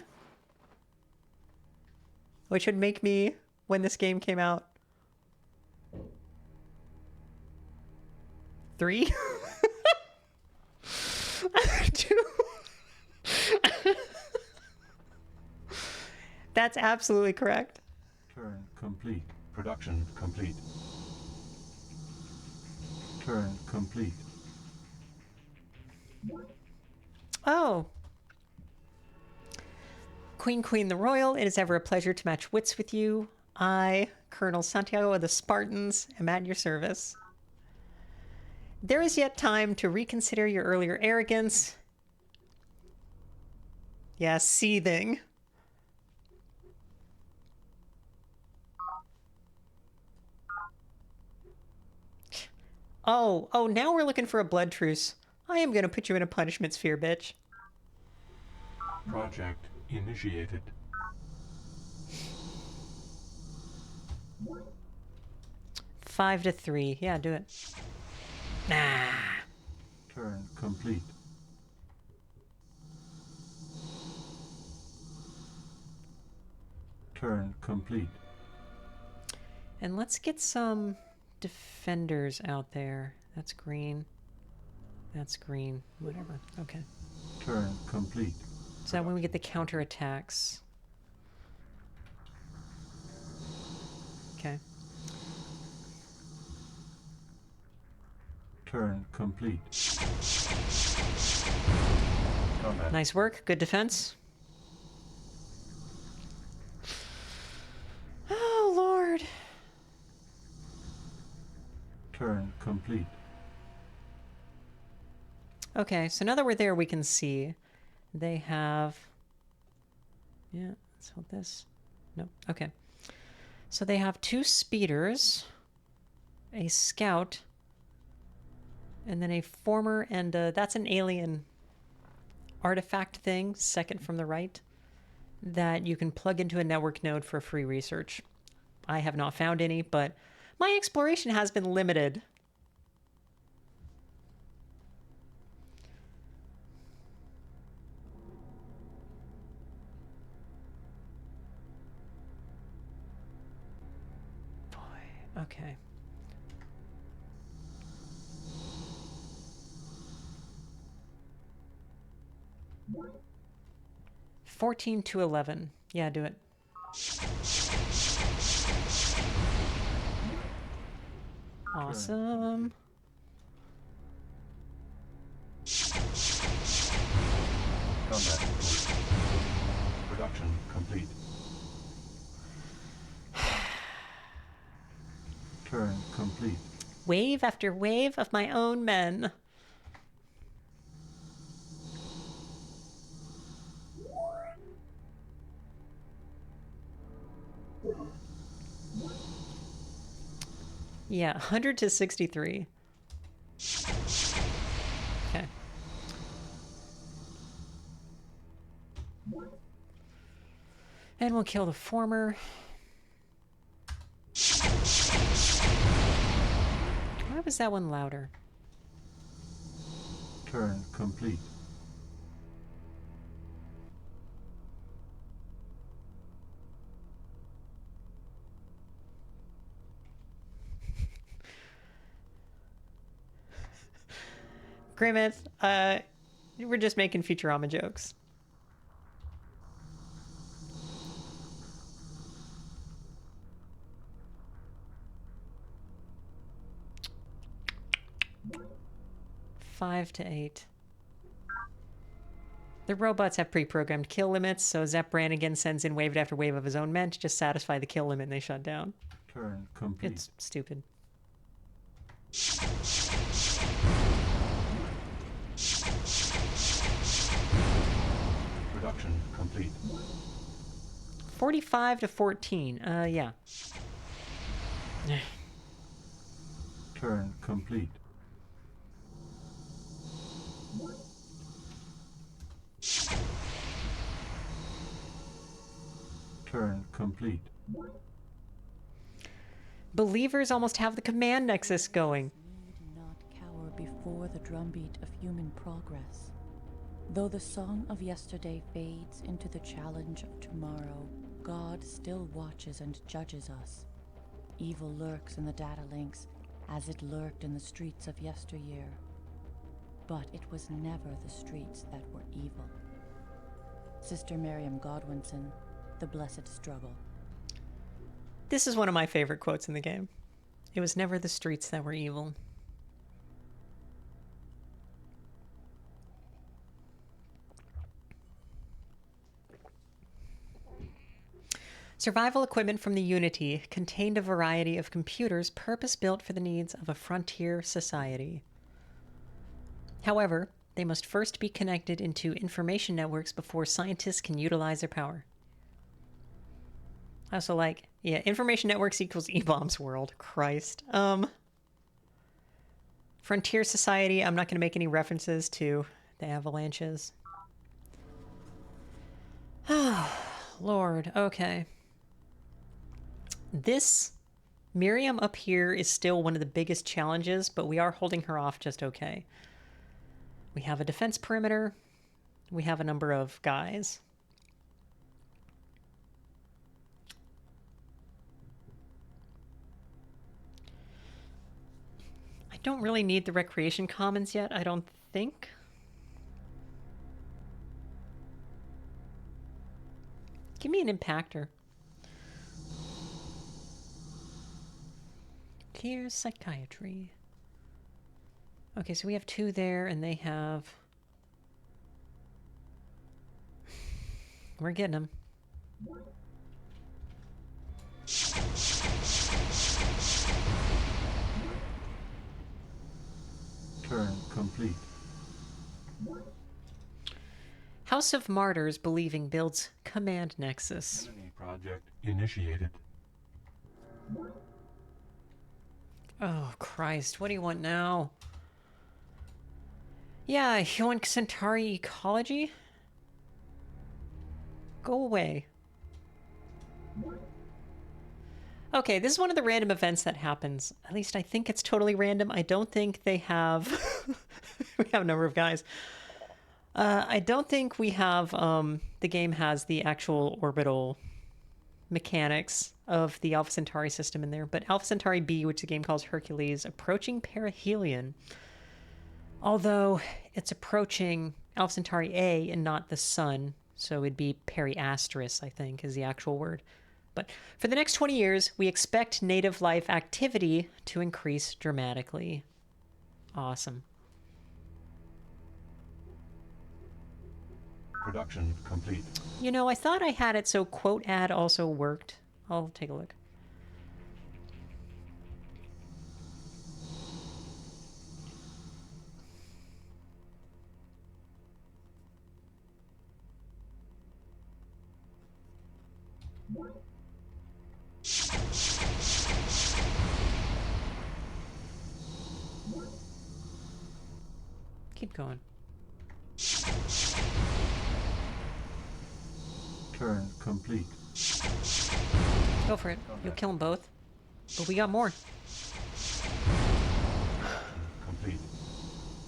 Which would make me, when this game came out, 3? 2? That's absolutely correct. Turn complete. Production complete. Turn complete. Oh. Queen the Royal, it is ever a pleasure to match wits with you. I, Colonel Santiago of the Spartans, am at your service. There is yet time to reconsider your earlier arrogance. Yeah, seething. Oh, now we're looking for a blood truce. I am gonna put you in a punishment sphere, bitch. Project initiated. Five to 3. Yeah, do it. Nah. Turn complete. Turn complete. And let's get some defenders out there. That's green. That's green. Whatever. Okay. Turn complete. So that when we get the counter attacks. Okay. Turn complete. Combat. Nice work. Good defense. Oh, Lord. Turn complete. Okay, so now that we're there, we can see they have... Yeah, let's hold this. Nope. Okay. So they have 2 speeders, a scout, and then a former, and that's an alien artifact thing, second from the right, that you can plug into a network node for free research. I have not found any, but my exploration has been limited. Boy, okay. $14 to $11. Yeah, do it. Awesome. Combat. Production complete. Turn complete. Wave after wave of my own men. Yeah, 100 to 63. Okay. And we'll kill the former. Why was that one louder? Turn complete. Grimmeth, we're just making Futurama jokes. Five to 8. The robots have pre-programmed kill limits, so Zep Brannigan sends in wave after wave of his own men to just satisfy the kill limit and they shut down. Turn complete. It's stupid. Production complete. 45 to 14. Yeah. Turn complete. Turn complete. Believers almost have the command nexus going. Need not cower before the drumbeat of human progress. Though the song of yesterday fades into the challenge of tomorrow, God still watches and judges us. Evil lurks in the data links as it lurked in the streets of yesteryear. But it was never the streets that were evil. Sister Miriam Godwinson, The Blessed Struggle. This is one of my favorite quotes in the game. It was never the streets that were evil. Survival equipment from the Unity contained a variety of computers purpose-built for the needs of a frontier society. However, they must first be connected into information networks before scientists can utilize their power. I also like, yeah, information networks equals E-Bombs world. Christ. Frontier society, I'm not going to make any references to the avalanches. Oh, Lord. Okay. This Miriam up here is still one of the biggest challenges, but we are holding her off just okay. We have a defense perimeter. We have a number of guys. I don't really need the recreation commons yet, I don't think. Give me an impactor. Here's psychiatry. Okay, so we have 2 there, and they have... We're getting them. Turn complete. House of Martyrs Believing builds Command Nexus. Enemy project initiated. Oh, Christ. What do you want now? Yeah, you want Centauri ecology? Go away. Okay, this is one of the random events that happens. At least I think it's totally random. I don't think they have... we have a number of guys. I don't think we have... the game has the actual orbital mechanics of the Alpha Centauri system in there, but Alpha Centauri B, which the game calls Hercules, approaching perihelion. Although it's approaching Alpha Centauri A and not the sun, so it'd be periasteris, I think, is the actual word. But for the next 20 years, we expect native life activity to increase dramatically. Awesome. Production complete. You know, I thought I had it so quote add also worked. I'll take a look. keep going. Turn complete. Go for it. You'll kill them both. But we got more. Complete.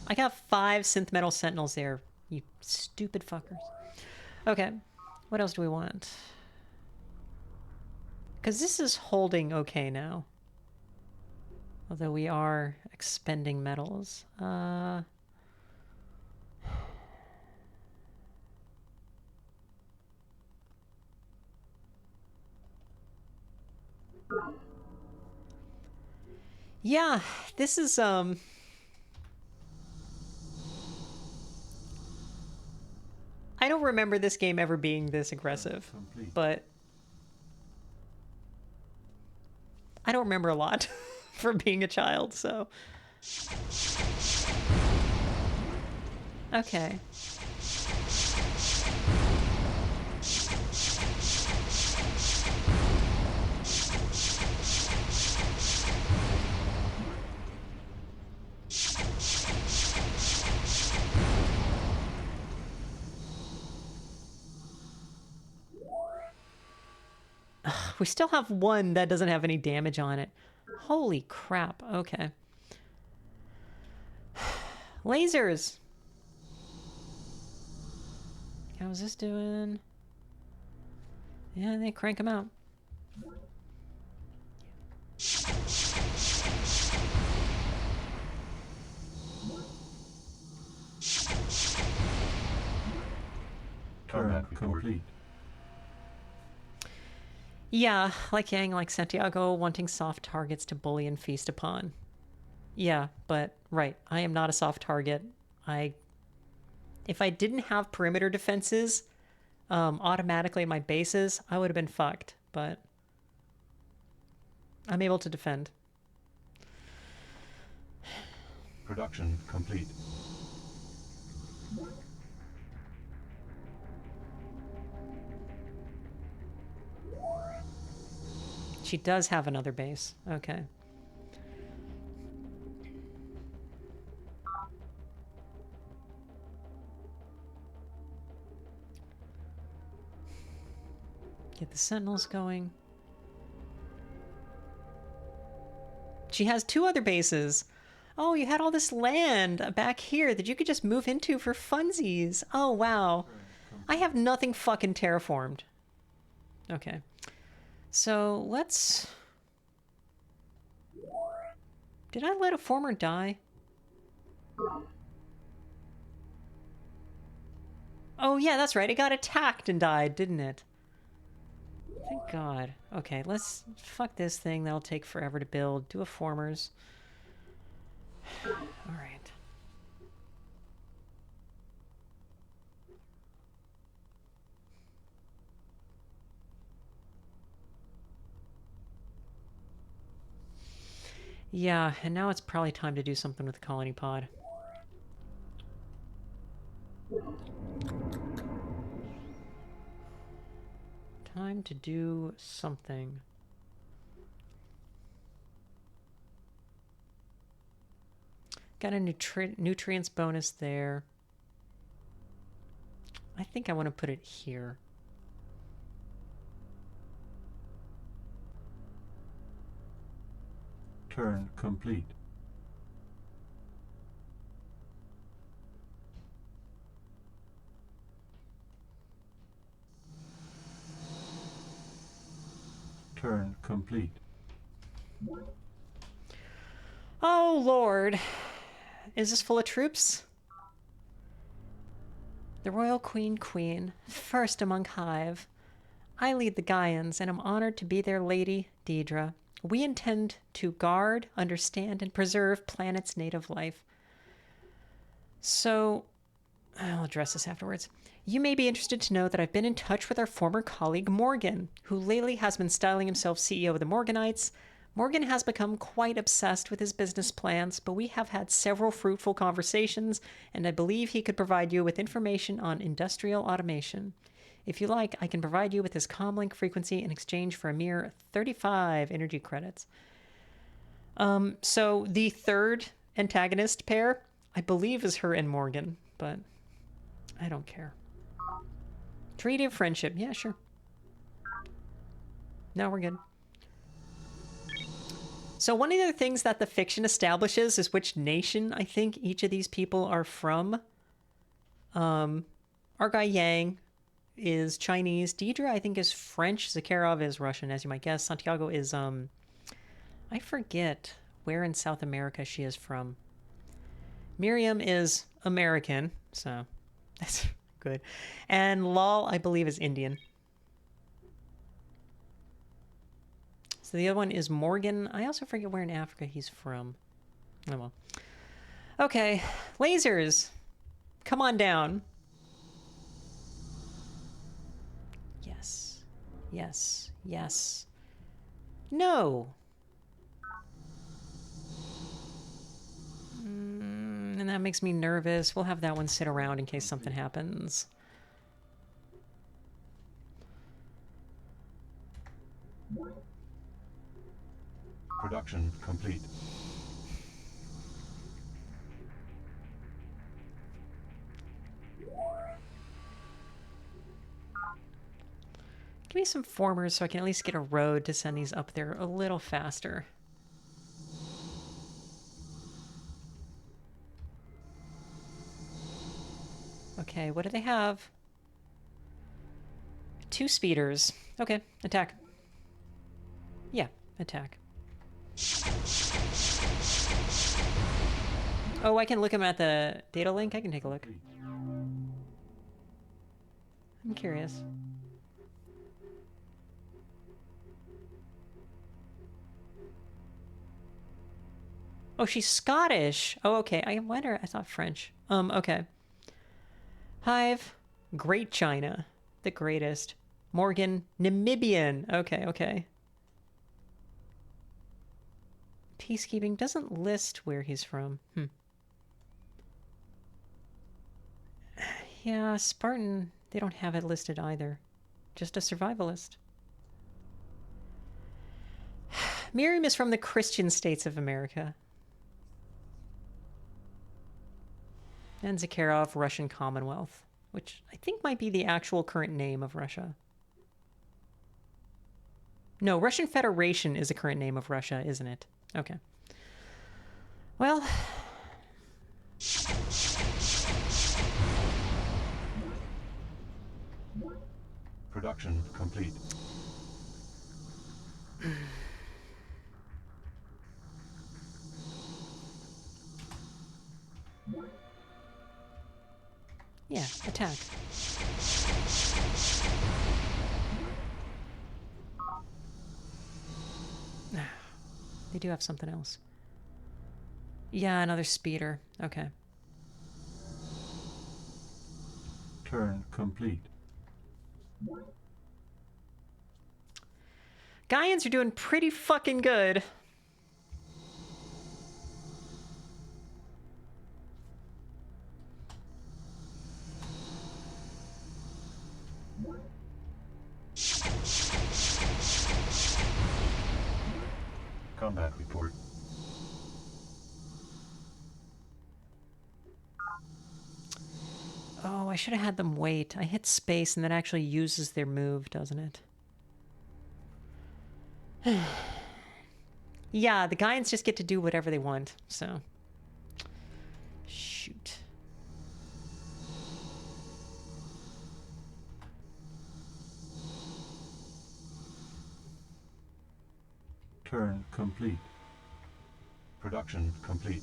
I got 5 synth metal sentinels there, you stupid fuckers. Okay, what else do we want? Because this is holding okay now. Although we are expending metals. Yeah, this is, I don't remember this game ever being this aggressive, but I don't remember a lot from being a child, so. Okay. We still have one that doesn't have any damage on it. Holy crap. Okay. Lasers. How's this doing? Yeah, they crank them out. Turn complete. Yeah, like Yang, like Santiago, wanting soft targets to bully and feast upon. Yeah, but, right, I am not a soft target. If I didn't have perimeter defenses automatically in my bases, I would have been fucked, but I'm able to defend. Production complete. She does have another base. Okay. Get the sentinels going. She has 2 other bases. Oh, you had all this land back here that you could just move into for funsies. Oh, wow. I have nothing fucking terraformed. Okay. So, let's... Did I let a former die? Oh, yeah, that's right. It got attacked and died, didn't it? Thank God. Okay, let's... Fuck this thing. That'll take forever to build. Do a formers. Alright. Yeah, and now it's probably time to do something with the colony pod. Time to do something. Got a nutrients bonus there. I think I want to put it here. Turn complete. Turn complete. Oh, Lord. Is this full of troops? The Royal Queen, first among Hive. I lead the Gaians, and am honored to be their lady, Deidre. We intend to guard, understand, and preserve planet's native life. So, I'll address this afterwards. You may be interested to know that I've been in touch with our former colleague Morgan, who lately has been styling himself CEO of the Morganites. Morgan has become quite obsessed with his business plans, but we have had several fruitful conversations, and I believe he could provide you with information on industrial automation. If you like, I can provide you with his comlink frequency in exchange for a mere 35 energy credits. So the third antagonist pair I believe is her and Morgan, but I don't care. Treaty of friendship. Yeah, sure. No, we're good. So one of the things that the fiction establishes is which nation I think each of these people are from. Our guy Yang is Chinese. Deidre, I think, is French. Zakharov is Russian, as you might guess. Santiago is, I forget where in South America she is from. Miriam is American, so that's good. And Lal, I believe, is Indian. So the other one is Morgan. I also forget where in Africa he's from. Oh well. Okay, lasers. Come on down. Yes. Yes. Yes. No. And that makes me nervous. We'll have that one sit around in case something happens. Production complete. Give me some formers so I can at least get a road to send these up there a little faster. Okay, what do they have? 2 speeders. Okay, attack. Yeah, attack. Oh, I can look them at the data link? I can take a look. I'm curious. Oh, she's Scottish. Oh, okay. I wonder. I thought French. Okay. Hive, Great China, the greatest. Morgan, Namibian. Okay, okay. Peacekeeping doesn't list where he's from. Yeah, Spartan, they don't have it listed either. Just a survivalist. Miriam is from the Christian states of America. And Zakharov, Russian Commonwealth, which I think might be the actual current name of Russia. No, Russian Federation is the current name of Russia, isn't it? Okay. Well... Production complete. Yeah, attack. They do have something else. Yeah, another speeder. Okay. Turn complete. Gaians are doing pretty fucking good. Combat report. Oh, I should have had them wait. I hit space and that actually uses their move, doesn't it? Yeah, the Gaians just get to do whatever they want, so... Shoot. Turn complete. Production complete.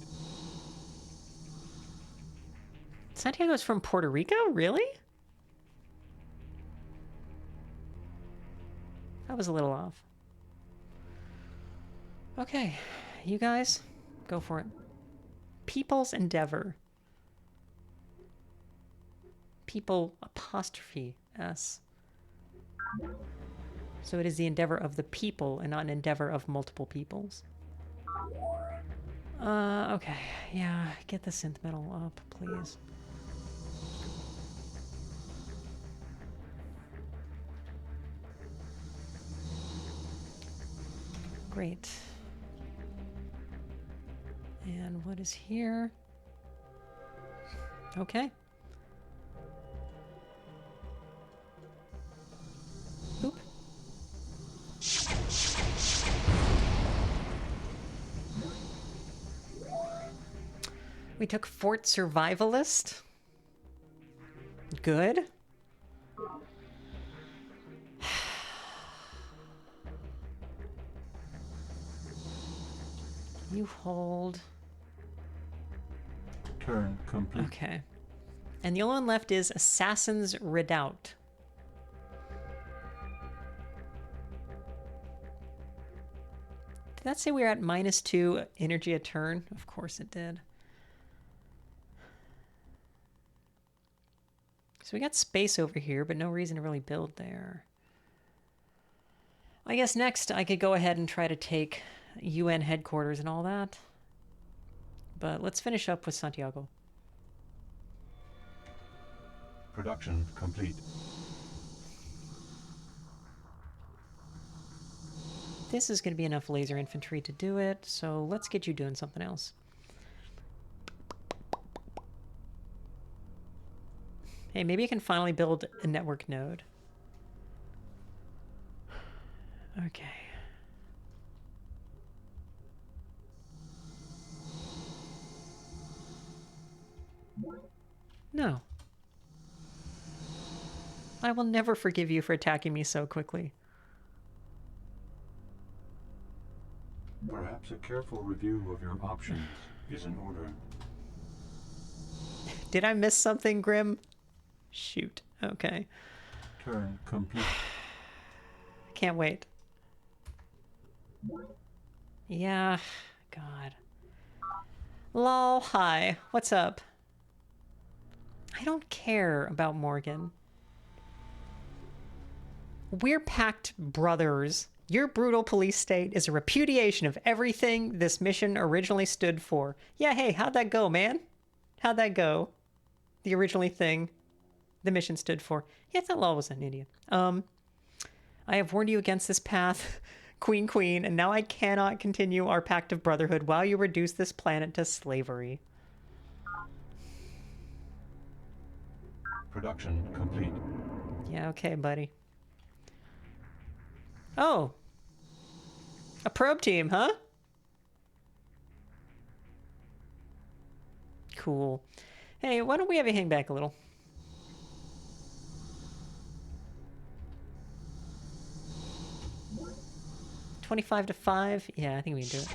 Santiago's from Puerto Rico? Really? That was a little off. Okay, you guys, go for it. People's Endeavor. People apostrophe S. So it is the endeavor of the people and not an endeavor of multiple peoples. Okay, yeah, get the synth metal up, please. Great. And what is here? Okay. Oop. We took Fort Survivalist. Good. You hold. Turn complete. Okay. And the only one left is Assassin's Redoubt. Did that say we were at -2 energy a turn? Of course it did. So we got space over here, but no reason to really build there. I guess next I could go ahead and try to take UN headquarters and all that. But let's finish up with Santiago. Production complete. This is going to be enough laser infantry to do it, so let's get you doing something else. Hey, maybe I can finally build a network node. Okay. No. I will never forgive you for attacking me so quickly. Perhaps a careful review of your options is in order. Did I miss something, Grim? Shoot. Okay. Turn complete. Can't wait. Yeah. God. Lol, hi. What's up? I don't care about Morgan. We're packed brothers. Your brutal police state is a repudiation of everything this mission originally stood for. Yeah, hey, how'd that go, man? How'd that go? The originally thing the mission stood for. Yeah, I thought Law was in India. I have warned you against this path, Queen, and now I cannot continue our pact of brotherhood while you reduce this planet to slavery. Production complete. Yeah, okay, buddy. Oh. A probe team, huh? Cool. Hey, why don't we have you hang back a little? $25 to 5? Yeah, I think we can do it.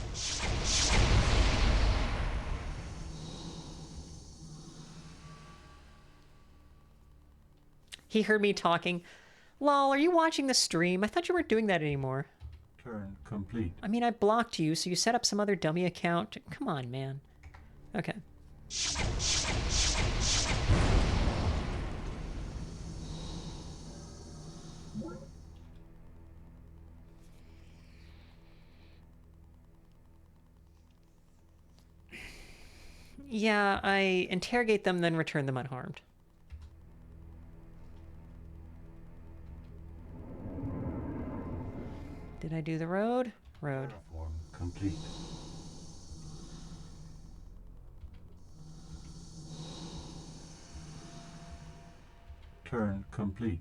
He heard me talking. Lol, are you watching the stream? I thought you weren't doing that anymore. Turn complete. I mean, I blocked you, so you set up some other dummy account. Come on, man. Okay. Yeah, I interrogate them, then return them unharmed. Did I do the road? Road. Terraform complete. Turn complete.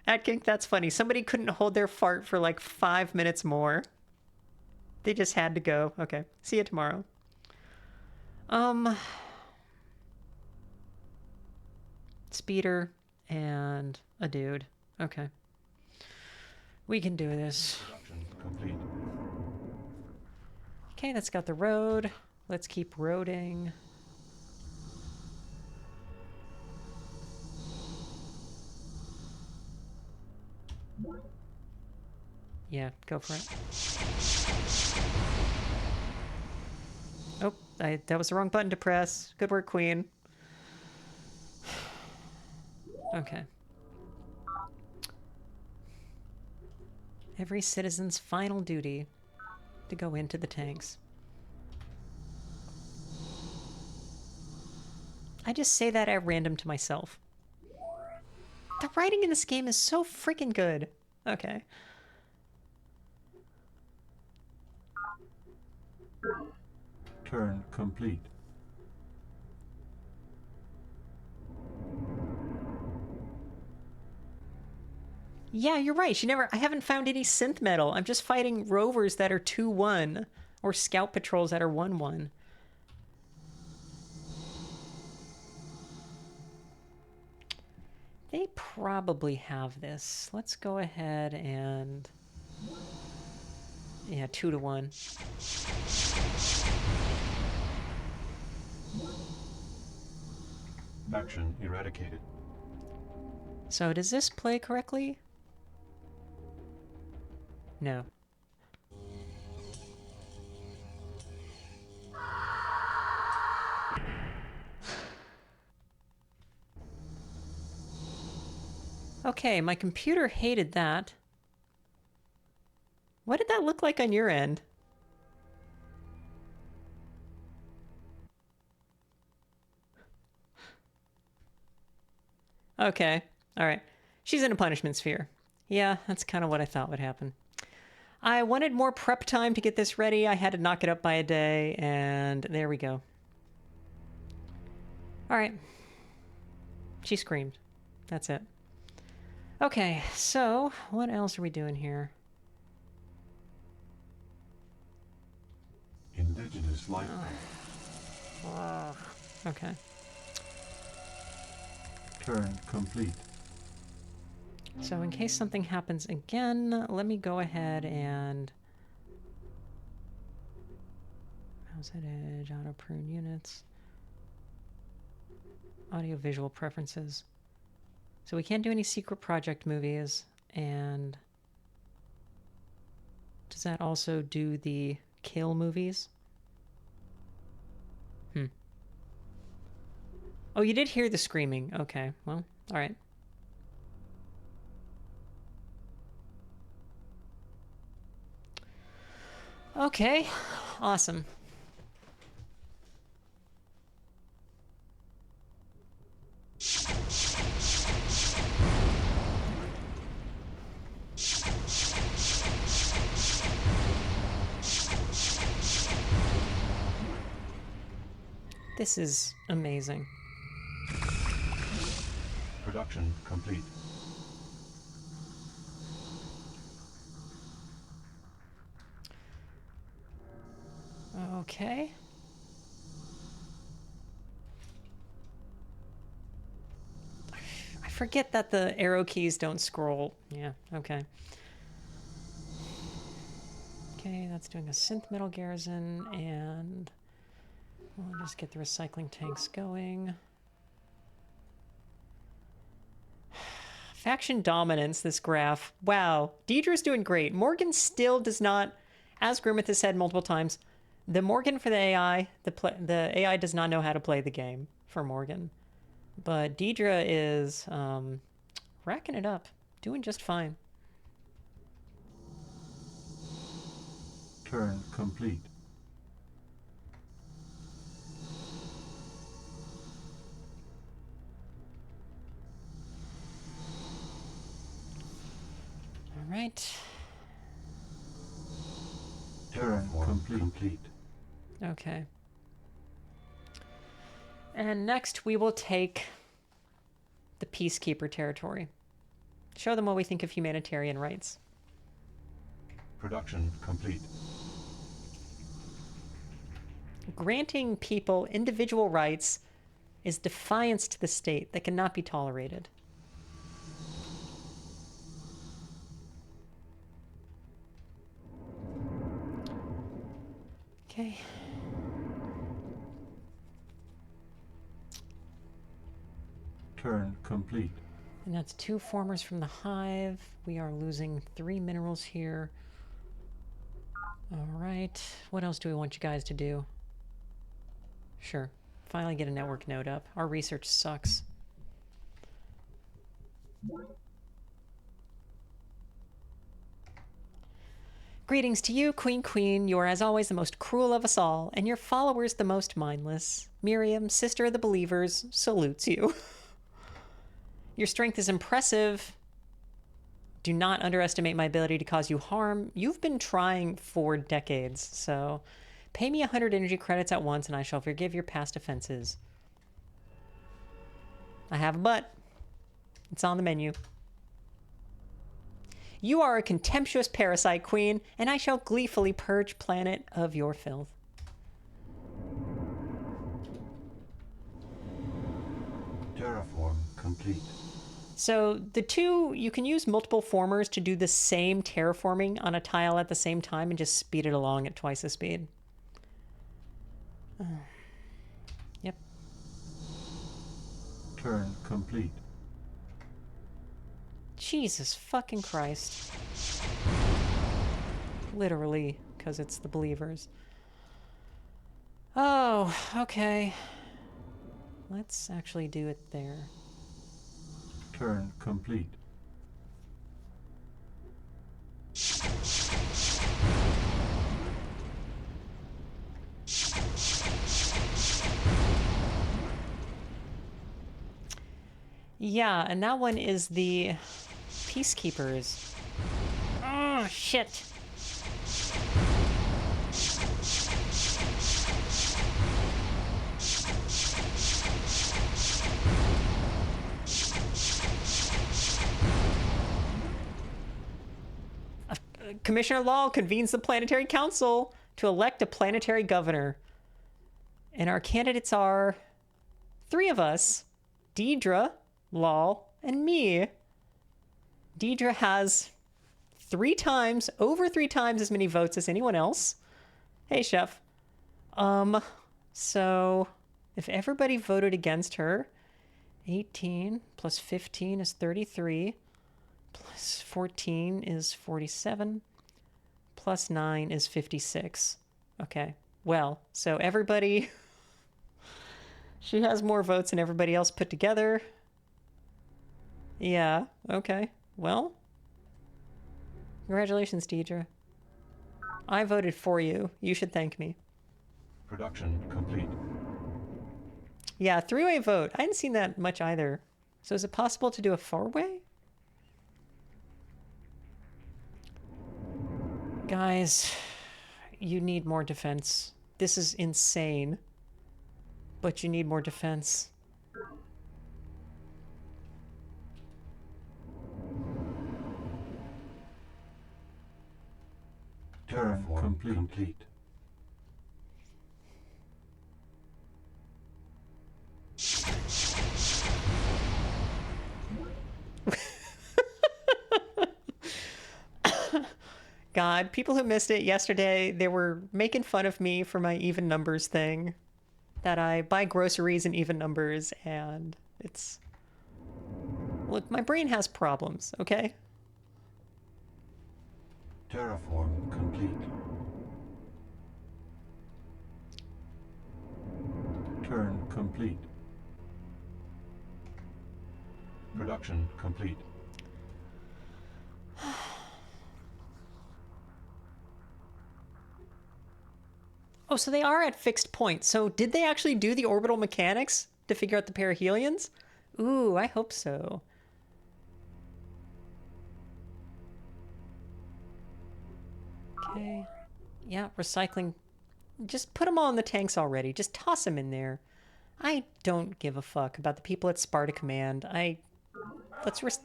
At Kink, that's funny. Somebody couldn't hold their fart for like 5 minutes more. They just had to go. Okay. See you tomorrow. Speeder and a dude. Okay. We can do this. Production complete. Okay, that's got the road. Let's keep roading. Yeah, go for it. Oh, that was the wrong button to press. Good work, Queen. Okay. Every citizen's final duty to go into the tanks. I just say that at random to myself. The writing in this game is so freaking good. Okay. Turn complete. Yeah, you're right. I haven't found any synth metal. I'm just fighting rovers that are 2-1 or scout patrols that are 1-1. They probably have this. Let's go ahead and... Yeah, 2-1. Faction eradicated. So does this play correctly? No. Okay, my computer hated that. What did that look like on your end? Okay, alright. She's in a punishment sphere. Yeah, that's kind of what I thought would happen. I wanted more prep time to get this ready. I had to knock it up by a day, and there we go. Alright. She screamed. That's it. Okay, so what else are we doing here? Indigenous life. Okay. Turn complete. So in case something happens again, let me go ahead and... Mouse edge, auto prune units. Audio visual preferences. So we can't do any secret project movies, and... Does that also do the kill movies? Oh, you did hear the screaming. Okay, well, alright. Okay, awesome. This is amazing. Production complete. Okay. I forget that the arrow keys don't scroll. Yeah, okay. Okay, that's doing a synth metal garrison, and we'll just get the recycling tanks going. Faction dominance, this graph. Wow, Deidre's doing great. Morgan still does not, as Grimmeth has said multiple times, the Morgan for the AI, the AI does not know how to play the game for Morgan. But Deidre is racking it up, doing just fine. Turn complete. All right. Turn complete. Okay. And next we will take the Peacekeeper territory. Show them what we think of humanitarian rights. Production complete. Granting people individual rights is defiance to the state that cannot be tolerated. Okay. Turn complete. And that's 2 formers from the hive. We are losing 3 minerals here. All right. What else do we want you guys to do? Sure. Finally get a network node up. Our research sucks. Greetings to you, Queen. You are, as always, the most cruel of us all, and your followers the most mindless. Miriam, sister of the believers, salutes you. Your strength is impressive. Do not underestimate my ability to cause you harm. You've been trying for decades, so Pay me 100 energy credits at once and I shall forgive your past offenses. I have a but. It's on the menu. You are a contemptuous parasite, Queen, and I shall gleefully purge planet of your filth. Terraform complete. So the two, you can use multiple formers to do the same terraforming on a tile at the same time and just speed it along at twice the speed. Yep. Turn complete. Jesus fucking Christ. Literally, because it's the believers. Oh, okay. Let's actually do it there. Turn complete. Yeah, and that one is the Peacekeepers. Oh, shit. Commissioner Law convenes the Planetary Council to elect a planetary governor. And our candidates are 3 of us. Deidre, Law, and me. Deidre has over three times as many votes as anyone else. Hey, Chef. So if everybody voted against her, 18 plus 15 is 33. Plus 14 is 47. Plus 9 is 56. Okay. Well, so everybody... She has more votes than everybody else put together. Yeah, okay. Well, congratulations, Deidre. I voted for you. You should thank me. Production complete. Yeah, 3-way vote. I hadn't seen that much either. So is it possible to do a 4-way? Guys, you need more defense. This is insane. But you need more defense. Terraform complete. God, people who missed it yesterday, they were making fun of me for my even numbers thing. That I buy groceries in even numbers, and it's... Look, my brain has problems, okay? Terraform complete. Turn complete. Production complete. Oh, so they are at fixed points. So did they actually do the orbital mechanics to figure out the perihelions? Ooh, I hope so. Okay. Yeah, recycling. Just put them all in the tanks already. Just toss them in there. I don't give a fuck about the people at Sparta Command. Let's Deidre's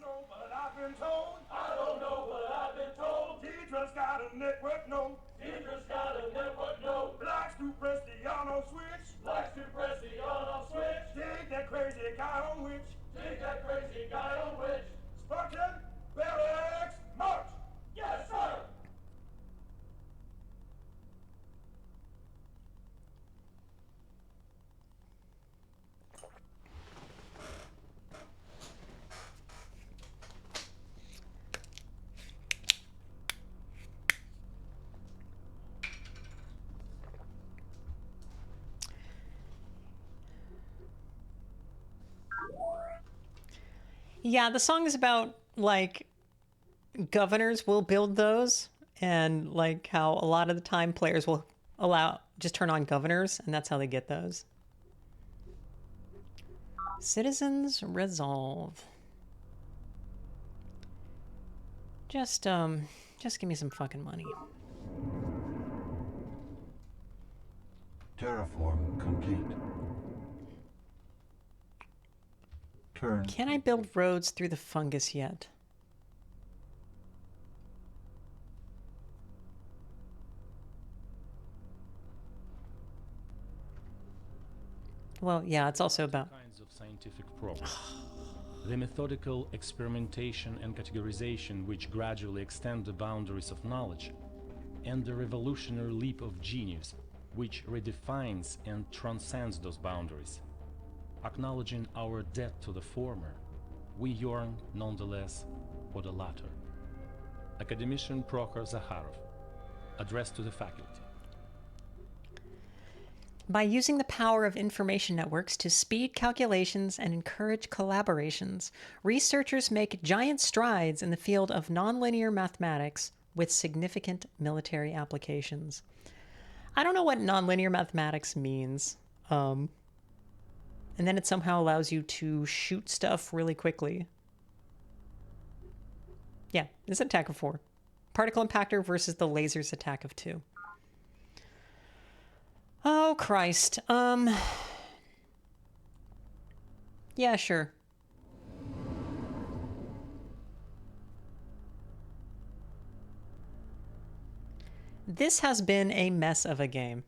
got a network node. Deidre's got a network node. Likes to press the on-off switch. Likes to press the on-off switch. Dig that crazy guy on which. Dig that crazy guy on which. Spartan, barracks, march. Yes, sir. Yeah, the song is about, like, governors will build those, and, like, how a lot of the time players will just turn on governors, and that's how they get those. Citizens resolve. Just give me some fucking money. Terraform complete. Turn. Can I build roads through the fungus yet? Well, yeah, it's also about kinds of scientific progress. The methodical experimentation and categorization which gradually extend the boundaries of knowledge, and the revolutionary leap of genius which redefines and transcends those boundaries. Acknowledging our debt to the former, we yearn nonetheless for the latter. Academician Prokhor Zakharov, addressed to the faculty. by using the power of information networks to speed calculations and encourage collaborations, researchers make giant strides in the field of nonlinear mathematics with significant military applications. I don't know what nonlinear mathematics means. And then it somehow allows you to shoot stuff really quickly. Yeah, it's an attack of 4. Particle impactor versus the laser's attack of 2. Oh, Christ. Yeah, sure. This has been a mess of a game.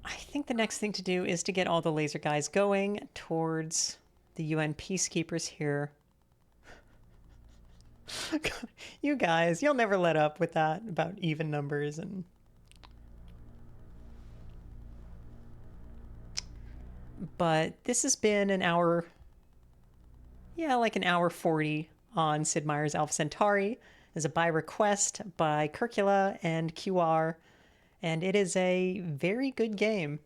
I think the next thing to do is to get all the laser guys going towards the UN peacekeepers here. You guys, you'll never let up with that about even numbers and... But this has been an hour... Yeah, like an hour 40 on Sid Meier's Alpha Centauri. It's a by request by Curcula and QR. And it is a very good game.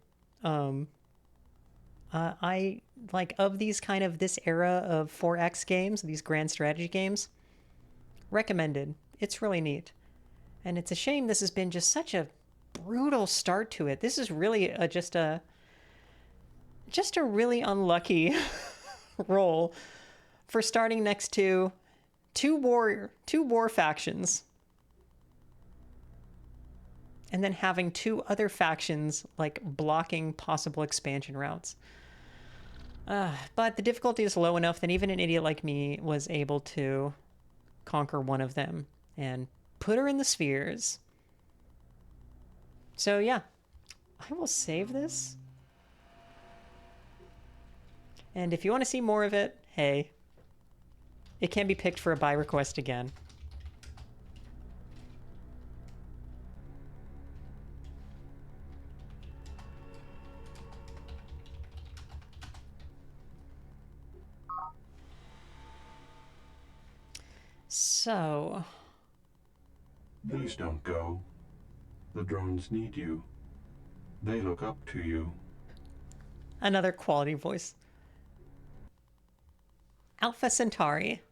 I like, of these kind of this era of 4X games, these grand strategy games, recommended. It's really neat. And it's a shame this has been just such a brutal start to it. This is really just a really unlucky roll for starting next to two war factions. And then having 2 other factions, like, blocking possible expansion routes. But the difficulty is low enough that even an idiot like me was able to conquer one of them and put her in the spheres. So, yeah. I will save this. And if you want to see more of it, hey. It can be picked for a buy request again. So... Please don't go. The drones need you. They look up to you. Another quality voice. Alpha Centauri.